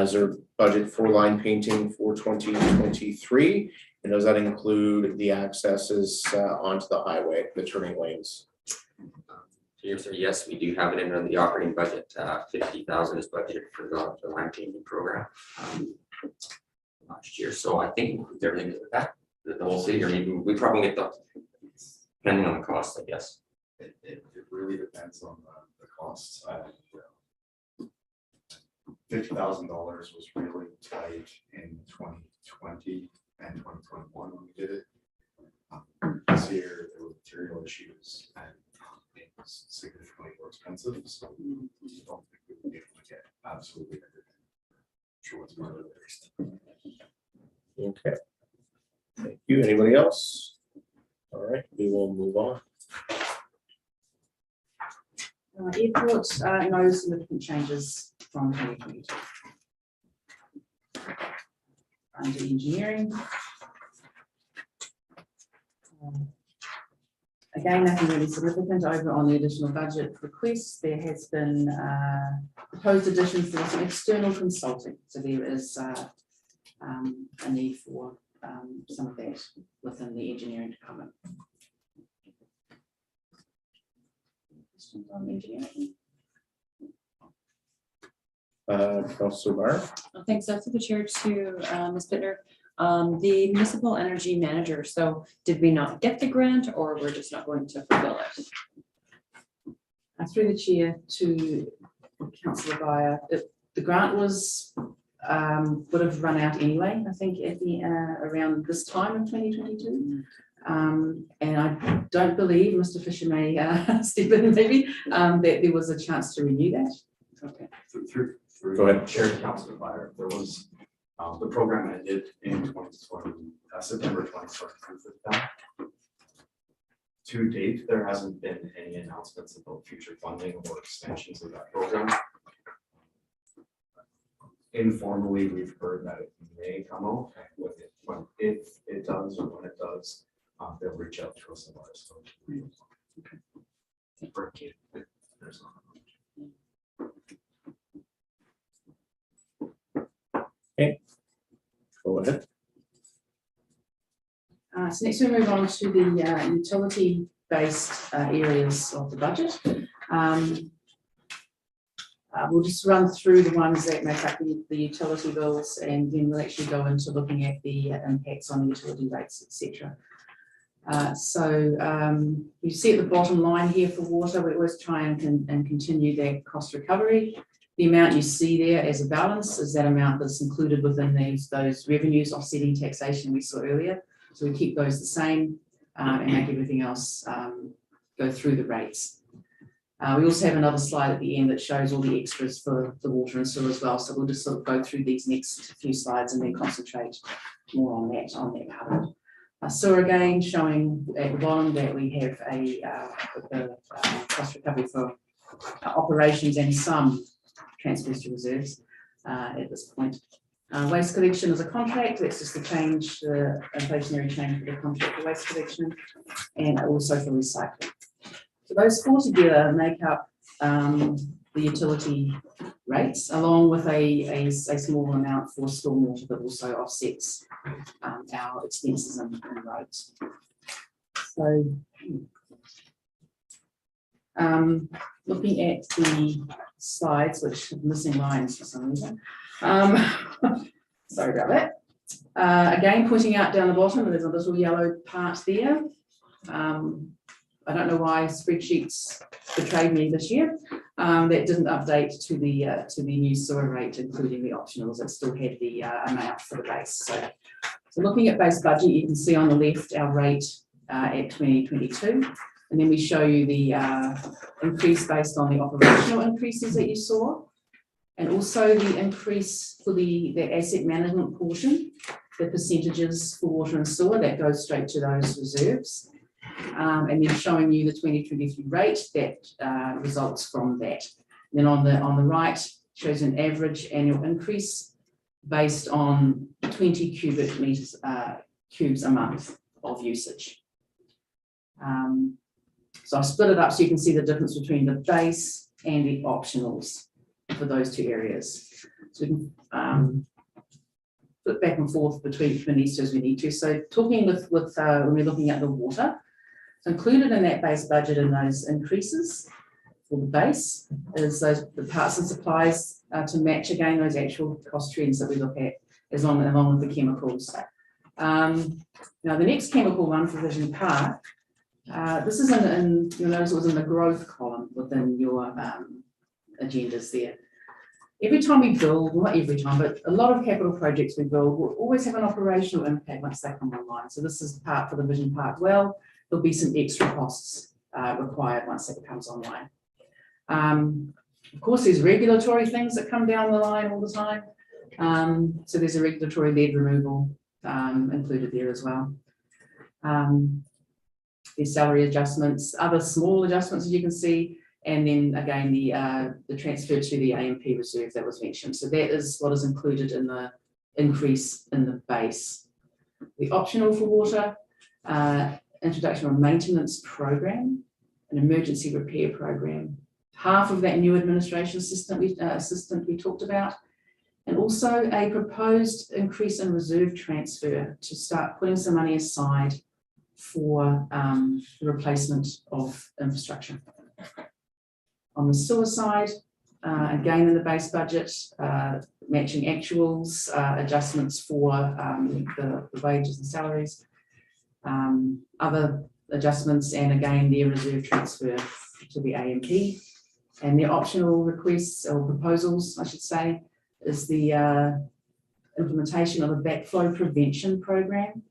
Is there budget for line painting for 2023? And does that include the accesses onto the highway, the turning lanes? Yes, we do have it in the operating budget. 50,000 is budgeted for the line painting program last year. So I think includes everything with that, the whole city, or maybe we probably get the, depending on the cost, I guess. It really depends on the costs. $50,000 was really tight in 2020 and 2021 when we did it. This year there were material issues and it was significantly more expensive, so we don't think we would be able to get absolutely everything. Sure, what's part of the list. Okay. Thank you. Anybody else? All right, we will move on. Airport, no significant changes from 2022. Under engineering. Again, nothing really significant over on the additional budget requests. There has been proposed addition for some external consulting. So there is a need for some of that within the engineering department. Questions on engineering? Councillor Meyer? Thanks, that's the chair to Ms. Bittner. The municipal energy manager, so did we not get the grant or we're just not going to fulfill it? Through the chair to Councillor Byer, the grant was would have run out anyway, I think at the around this time in 2022. And I don't believe, Mr. Fisher may step in maybe, that there was a chance to renew that. Okay. Through Go ahead. Chair and Councilor Byer, there was, the program ended in 2020, September 2020. To date, there hasn't been any announcements about future funding or extensions of that program. Informally, we've heard that it may come out, and if it does or when it does, they'll reach out to us and let us know. There's not. Go ahead. So next we move on to the utility-based areas of the budget. We'll just run through the ones that make up the utility bills, and then we'll actually go into looking at the impacts on utility rates, etc. You see at the bottom line here for water, we always try and continue that cost recovery. The amount you see there as a balance is that amount that's included within those revenues offsetting taxation we saw earlier. So we keep those the same and make everything else go through the rates. We also have another slide at the end that shows all the extras for the water and sewer as well. So we'll just sort of go through these next few slides and then concentrate more on that part of it. Sewer again showing at the bottom that we have a cost recovery for operations and some transfers to reserves at this point. Waste collection is a contract, that's just the change, the inflationary change for the contract for waste collection, and also for recycling. So those four together make up the utility rates, along with a small amount for stormwater that also offsets our expenses and roads. So looking at the slides, which are missing lines for some reason. Sorry about that. Again, pointing out down the bottom, there's a little yellow part there. I don't know why spreadsheets betrayed me this year. That didn't update to the new sewer rate, including the optionals. It still had the amount for the base. So looking at base budget, you can see on the left our rate at 2022. And then we show you the increase based on the operational increases that you saw, and also the increase for the asset management portion, the percentages for water and sewer that goes straight to those reserves, and then showing you the 2023 rate that results from that. And then on the right shows an average annual increase based on 20 cubic meters cubes a month of usage. So I've split it up so you can see the difference between the base and the optionals for those two areas. So we can flip back and forth between these two as we need to. So talking with when we're looking at the water, so included in that base budget and those increases for the base is the parts and supplies to match again those actual cost trends that we look at along with the chemicals. Now the next chemical one for Vision Park. This is you'll notice it was in the growth column within your agendas there. Every time we build, not every time, but a lot of capital projects we build will always have an operational impact once they come online. So this is the part for the Vision Park well. There'll be some extra costs required once it comes online. Of course, there's regulatory things that come down the line all the time. So there's a regulatory lead removal included there as well. There's salary adjustments, other small adjustments as you can see, and then again the transfer to the AMP reserve that was mentioned. So that is what is included in the increase in the base. The optional for water introduction of a maintenance program, an emergency repair program, half of that new administration assistant we talked about, and also a proposed increase in reserve transfer to start putting some money aside for the replacement of infrastructure. On the sewer side, again in the base budget, matching actuals, adjustments for the wages and salaries, other adjustments, and again the reserve transfer to the AMP. And the optional requests or proposals, I should say, is the implementation of a backflow prevention program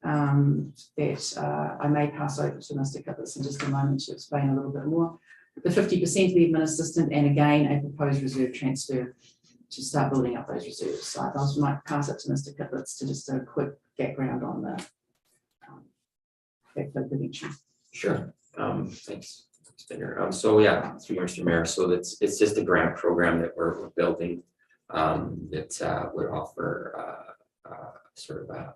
that I may pass over to Mr. Kitlitz in just a moment to explain a little bit more. The 50% of the admin assistant, and again a proposed reserve transfer to start building up those reserves. So I also might pass it to Mr. Kitlitz to just a quick background on the backflow prevention. Sure, thanks. So yeah, through Mr. Mayor, so it's just a grant program that we're building that would offer sort of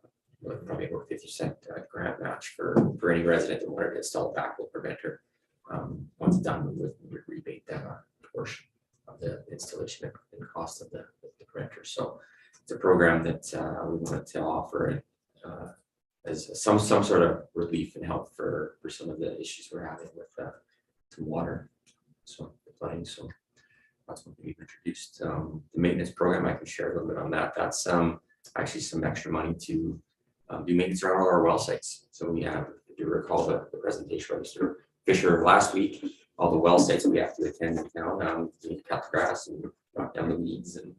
probably over 50% grant match for any resident that wanted to install a backflow preventer. Once done, we would rebate that portion of the installation and cost of the preventer. So it's a program that we wanted to offer as some sort of relief and help for some of the issues we're having with some water, so the flooding. So that's what we've introduced. The maintenance program, I can share a little bit on that. That's actually some extra money to do maintenance around all our well sites. So we have, if you recall the presentation by Mr. Fisher last week, all the well sites we have to attend in town, cut the grass and knock down the weeds and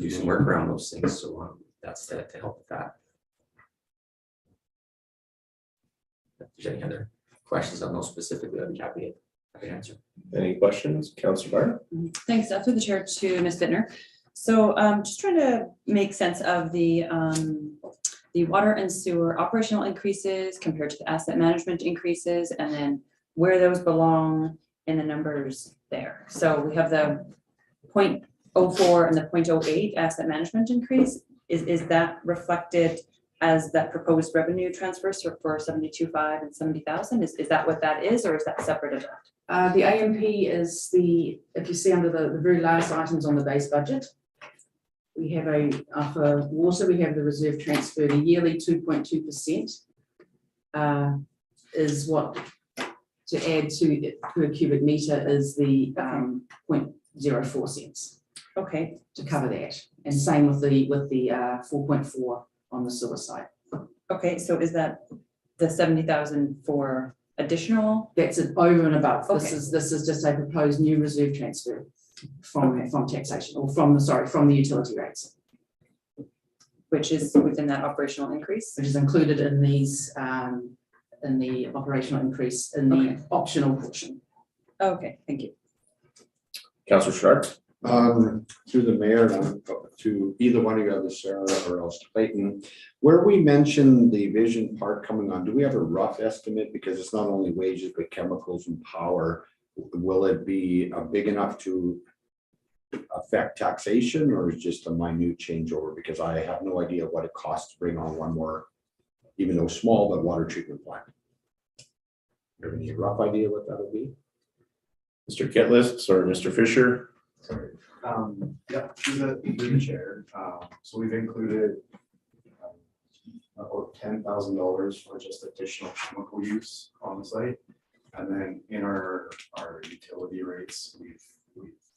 do some work around those things. So that's to help with that. If there's any other questions on those specifically, I'd be happy to answer. Any questions, Councillor Barr? Thanks. Through the chair to Ms. Bittner. So just trying to make sense of the water and sewer operational increases compared to the asset management increases, and then where those belong in the numbers there. So we have the 0.04 and the 0.08 asset management increase. Is that reflected as that proposed revenue transfers for 72.5 and 70,000? Is that what that is, or is that separate of that? The AMP is if you see under the very last items on the base budget, we have for water, we have the reserve transfer, the yearly 2.2% is what to add to per cubic meter is the 0.04 cents. Okay. To cover that, and same with the 4.4 on the sewer side. Okay, so is that the 70,000 for additional? That's it over and above. Okay. This is just a proposed new reserve transfer from taxation, or from the utility rates, Which is within that operational increase? which is included in these in the operational increase in the Okay. optional portion. Okay, thank you. Councillor Sharp? Through the mayor, to either one of you, either Sarah or else Clayton, where we mentioned the vision part coming on, do we have a rough estimate? Because it's not only wages, but chemicals and power. Will it be big enough to affect taxation, or is just a minute changeover? Because I have no idea what it costs to bring on one more, even though small, but water treatment plant. Do you have any rough idea what that'll be? Mr. Kitlitz or Mr. Fisher? Sorry. Yeah, through the chair. So we've included about $10,000 for just additional chemical use on the site. And then in our utility rates, we've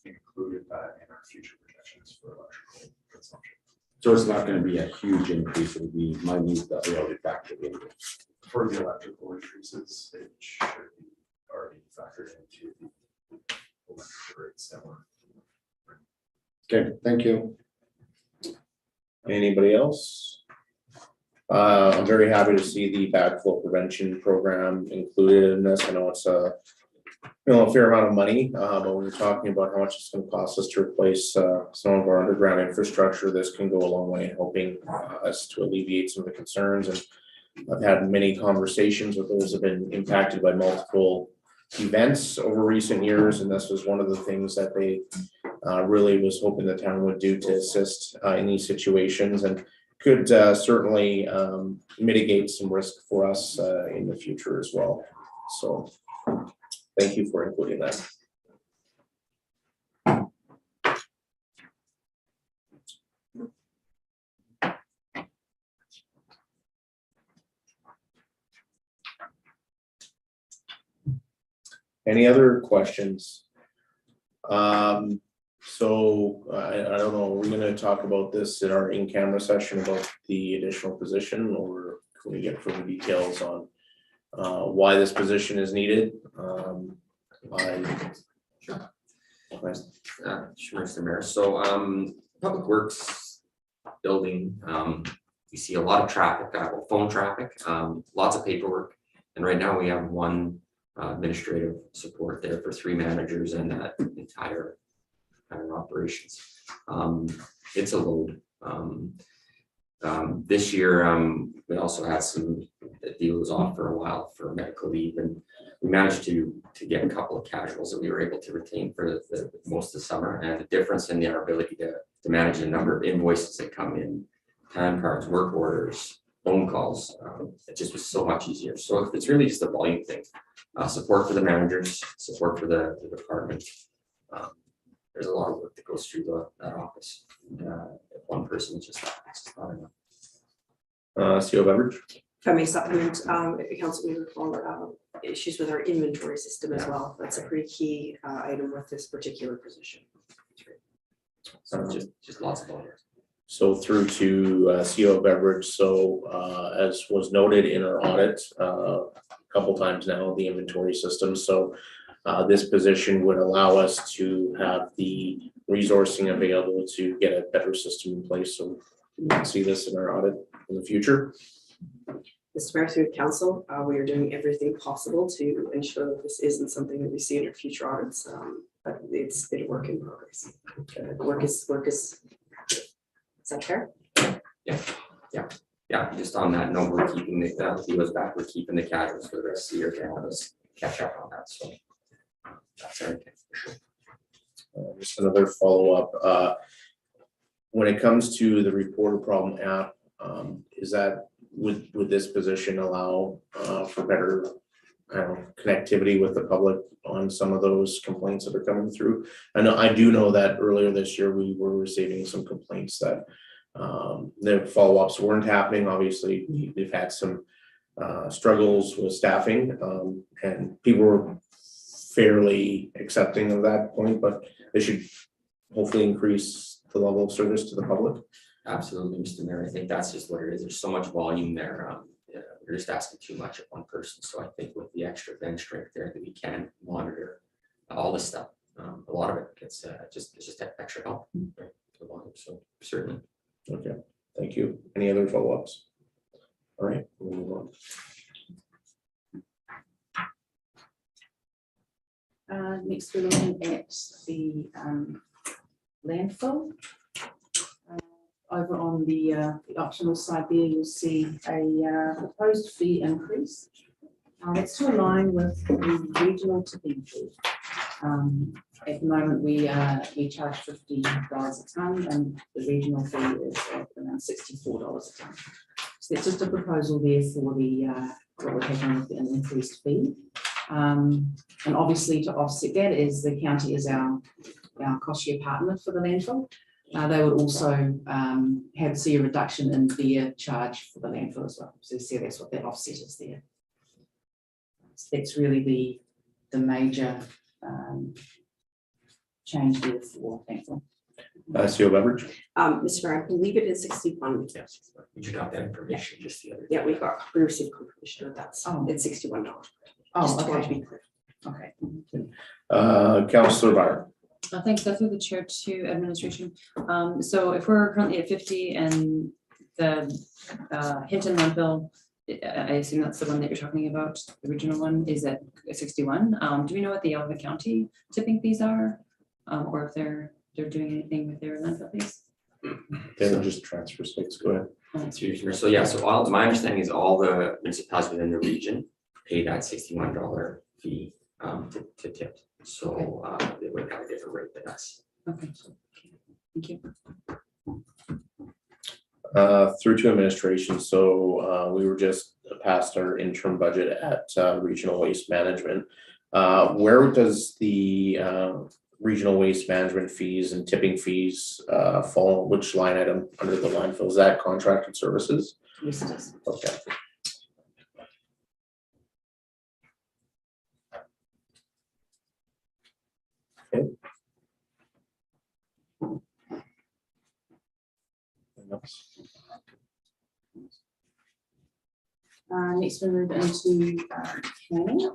included that in our future projections for electrical consumption. So it's not going to be a huge increase. It'll be minute that we already factored in. For the electrical increases, it should be already factored into the electrical rates that were. Okay, thank you. Anybody else? I'm very happy to see the backflow prevention program included in this. I know it's a fair amount of money, but when you're talking about how much it's going to cost us to replace some of our underground infrastructure, this can go a long way in helping us to alleviate some of the concerns. And I've had many conversations with those who have been impacted by multiple events over recent years, and this was one of the things that they really was hoping the town would do to assist in these situations. And could certainly mitigate some risk for us in the future as well. So thank you for including that. Any other questions? So I don't know, are we gonna talk about this in our in-camera session about the additional position, or can we get further details on why this position is needed? Sure, Mr. Mayor. So, Public Works building, we see a lot of traffic, phone traffic, lots of paperwork. And right now we have one administrative support there for 3 managers and that entire operations. It's a load. This year, we also had some deals off for a while for medical leave, and we managed to get a couple of casuals that we were able to retain for the most of the summer. And the difference in our ability to manage the number of invoices that come in, time cards, work orders, phone calls, it just was so much easier. So it's really just a volume thing. Support for the managers, support for the department. There's a lot of work that goes through that office. If one person is just not enough. CO Beveridge? If I may supplement, Councilmember Fowler, issues with our inventory system as well. That's a pretty key item with this particular position. So just lots of volume. So through to CO Beverage. So as was noted in our audit a couple times now, the inventory system. So this position would allow us to have the resourcing available to get a better system in place. So you can see this in our audit in the future. Mr. Mayor, through council, we are doing everything possible to ensure that this isn't something that we see in our future audits, but it's a work in progress. Work is, is that fair? Yeah, just on that note, we're keeping the kilos back, we're keeping the casuals for the rest of the year to help us catch up on that, so. That's everything for sure. Just another follow-up. When it comes to the reporter problem app, is that, would this position allow for better connectivity with the public on some of those complaints that are coming through? I do know that earlier this year we were receiving some complaints that the follow-ups weren't happening. Obviously, we've had some struggles with staffing, and people were fairly accepting of that point, but they should hopefully increase the level of service to the public. Absolutely, Mr. Mayor. I think that's just what it is. There's so much volume there. We're just asking too much of one person. So I think with the extra bench strength there that we can monitor all this stuff, a lot of it gets just extra help. Right, the volume. So certainly. Okay, thank you. Any other follow-ups? All right, we'll move on. Next, we're looking at the landfill. Over on the optional side there, you'll see a proposed fee increase. That's to align with the regional tipping fee. At the moment, we charge $50 a tonne, and the regional fee is around $64 a tonne. So that's just a proposal there for the what we're having with an increased fee. And obviously, to offset that, is the county is our cost share partner for the landfill. They would also see a reduction in their charge for the landfill as well. So you see that's what that offset is there. So that's really the major change there for landfill. CO Beverage? Mr. Mayor, I believe it is 61. Yes, we just got that information just the other day. Yeah, we received confirmation of that. Oh. It's $61. Oh, Just want to okay. be clear. Okay. Councillor Barr. Thanks, that's through the chair to administration. So if we're currently at 50 and the Hinton landfill, I assume that's the one that you're talking about, the original one is at 61. Do we know what the Alva County tipping fees are? Or if they're doing anything with their landfill fees? They're just transfer stakes. Go ahead. So yeah, so my understanding is all the municipalities within the region pay that $61 fee to tip. So they would have a different rate than us. Okay, thank you. Through to administration, so we were just past our interim budget at regional waste management. Where does the regional waste management fees and tipping fees fall? Which line item under the landfill? Is that contracted services? Yes, it is. Okay. Okay. Next we move into planning.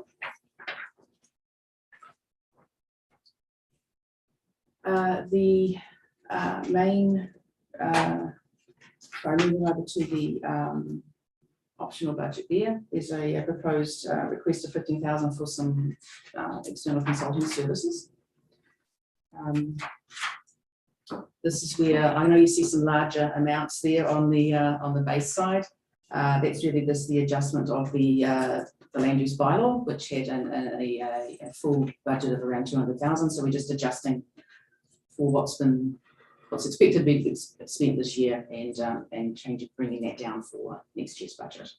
The main, moving over to the optional budget there, is a proposed request of 15,000 for some external consulting services. This is where I know you see some larger amounts there on the base side. That's really the adjustment of the land use bylaw, which had a full budget of around 200,000. So we're just adjusting for what's expected to be spent this year and bringing that down for next year's budget.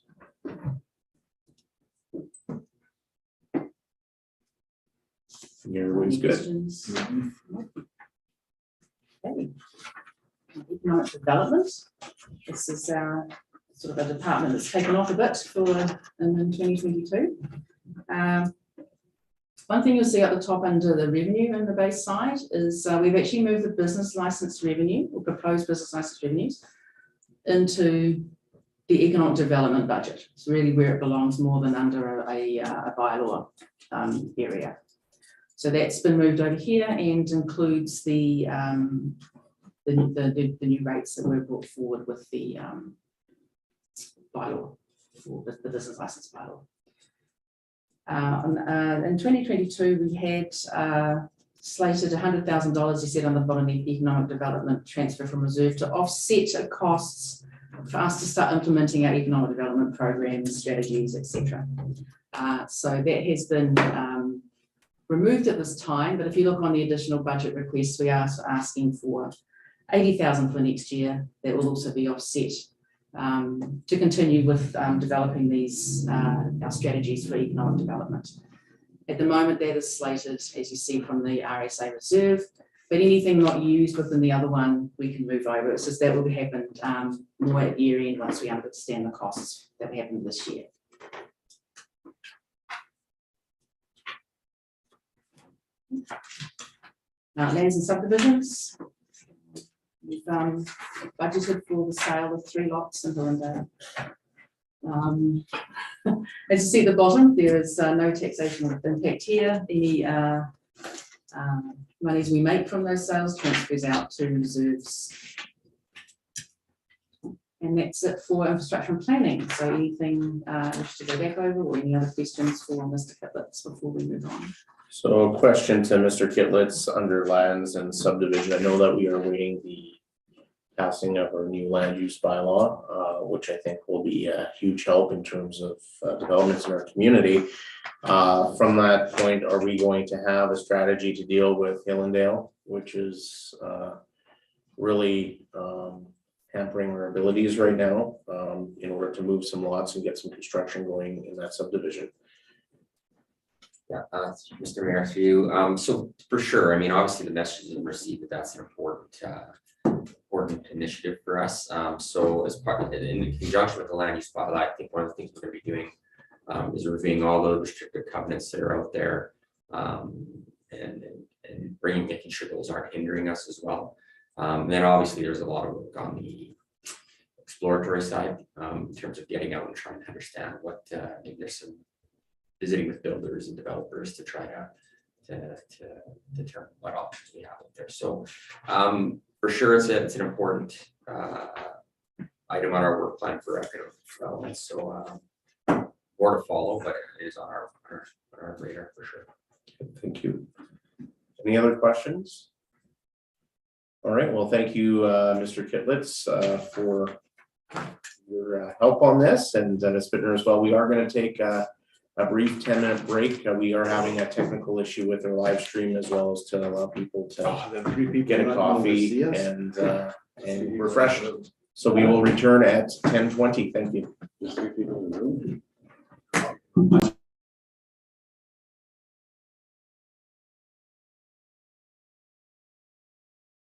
Everybody's good. Questions? Okay. Economic development. This is our sort of a department that's taken off a bit in 2022. One thing you'll see at the top under the revenue in the base side is we've actually moved the business license revenue or proposed business license revenues into the economic development budget. It's really where it belongs more than under a bylaw area. So that's been moved over here and includes the new rates that were brought forward with the bylaw for the business license bylaw. In 2022, we had slated $100,000, you said on the bottom, the economic development transfer from reserve to offset costs for us to start implementing our economic development programs, strategies, etc. So that has been removed at this time, but if you look on the additional budget requests, we are asking for 80,000 for next year. That will also be offset to continue with developing these our strategies for economic development. At the moment, that is slated, as you see, from the RSA reserve, but anything not used within the other one, we can move over. It's just that will happen more at year end once we understand the costs that happened this year. Lands and subdivisions. We've budgeted for the sale of 3 lots in Hillendale. As you see at the bottom, there is no taxation impact here. Any monies we make from those sales transfers out to reserves. And that's it for infrastructure and planning. So anything wish to go back over or any other questions for Mr. Kitlitz before we move on? So a question to Mr. Kitlitz under lands and subdivision. I know that we are waiting the passing of our new land use bylaw, which I think will be a huge help in terms of developments in our community. From that point, are we going to have a strategy to deal with Hillendale, which is really hampering our abilities right now in order to move some lots and get some construction going in that subdivision? Yeah, Mr. Mayor, for you. So for sure, I mean, obviously the message is received that that's an important initiative for us. So as part of it, in conjunction with the land use bylaw, I think one of the things we're going to be doing is reviewing all the restrictive covenants that are out there and making sure those aren't hindering us as well. And then obviously there's a lot of work on the exploratory side in terms of getting out and trying to understand what there's some visiting with builders and developers to try to determine what options we have out there. So for sure, it's an important item on our work plan for economic development. So more to follow, but it is on our radar for sure. Thank you. Any other questions? All right, well, thank you, Mr. Kitlitz, for your help on this, and Ms. Bittner as well. We are going to take a brief 10-minute break. We are having a technical issue with our live stream, as well as to allow people to get a coffee and refresh. So we will return at 10:20. Thank you. Just three people in the room.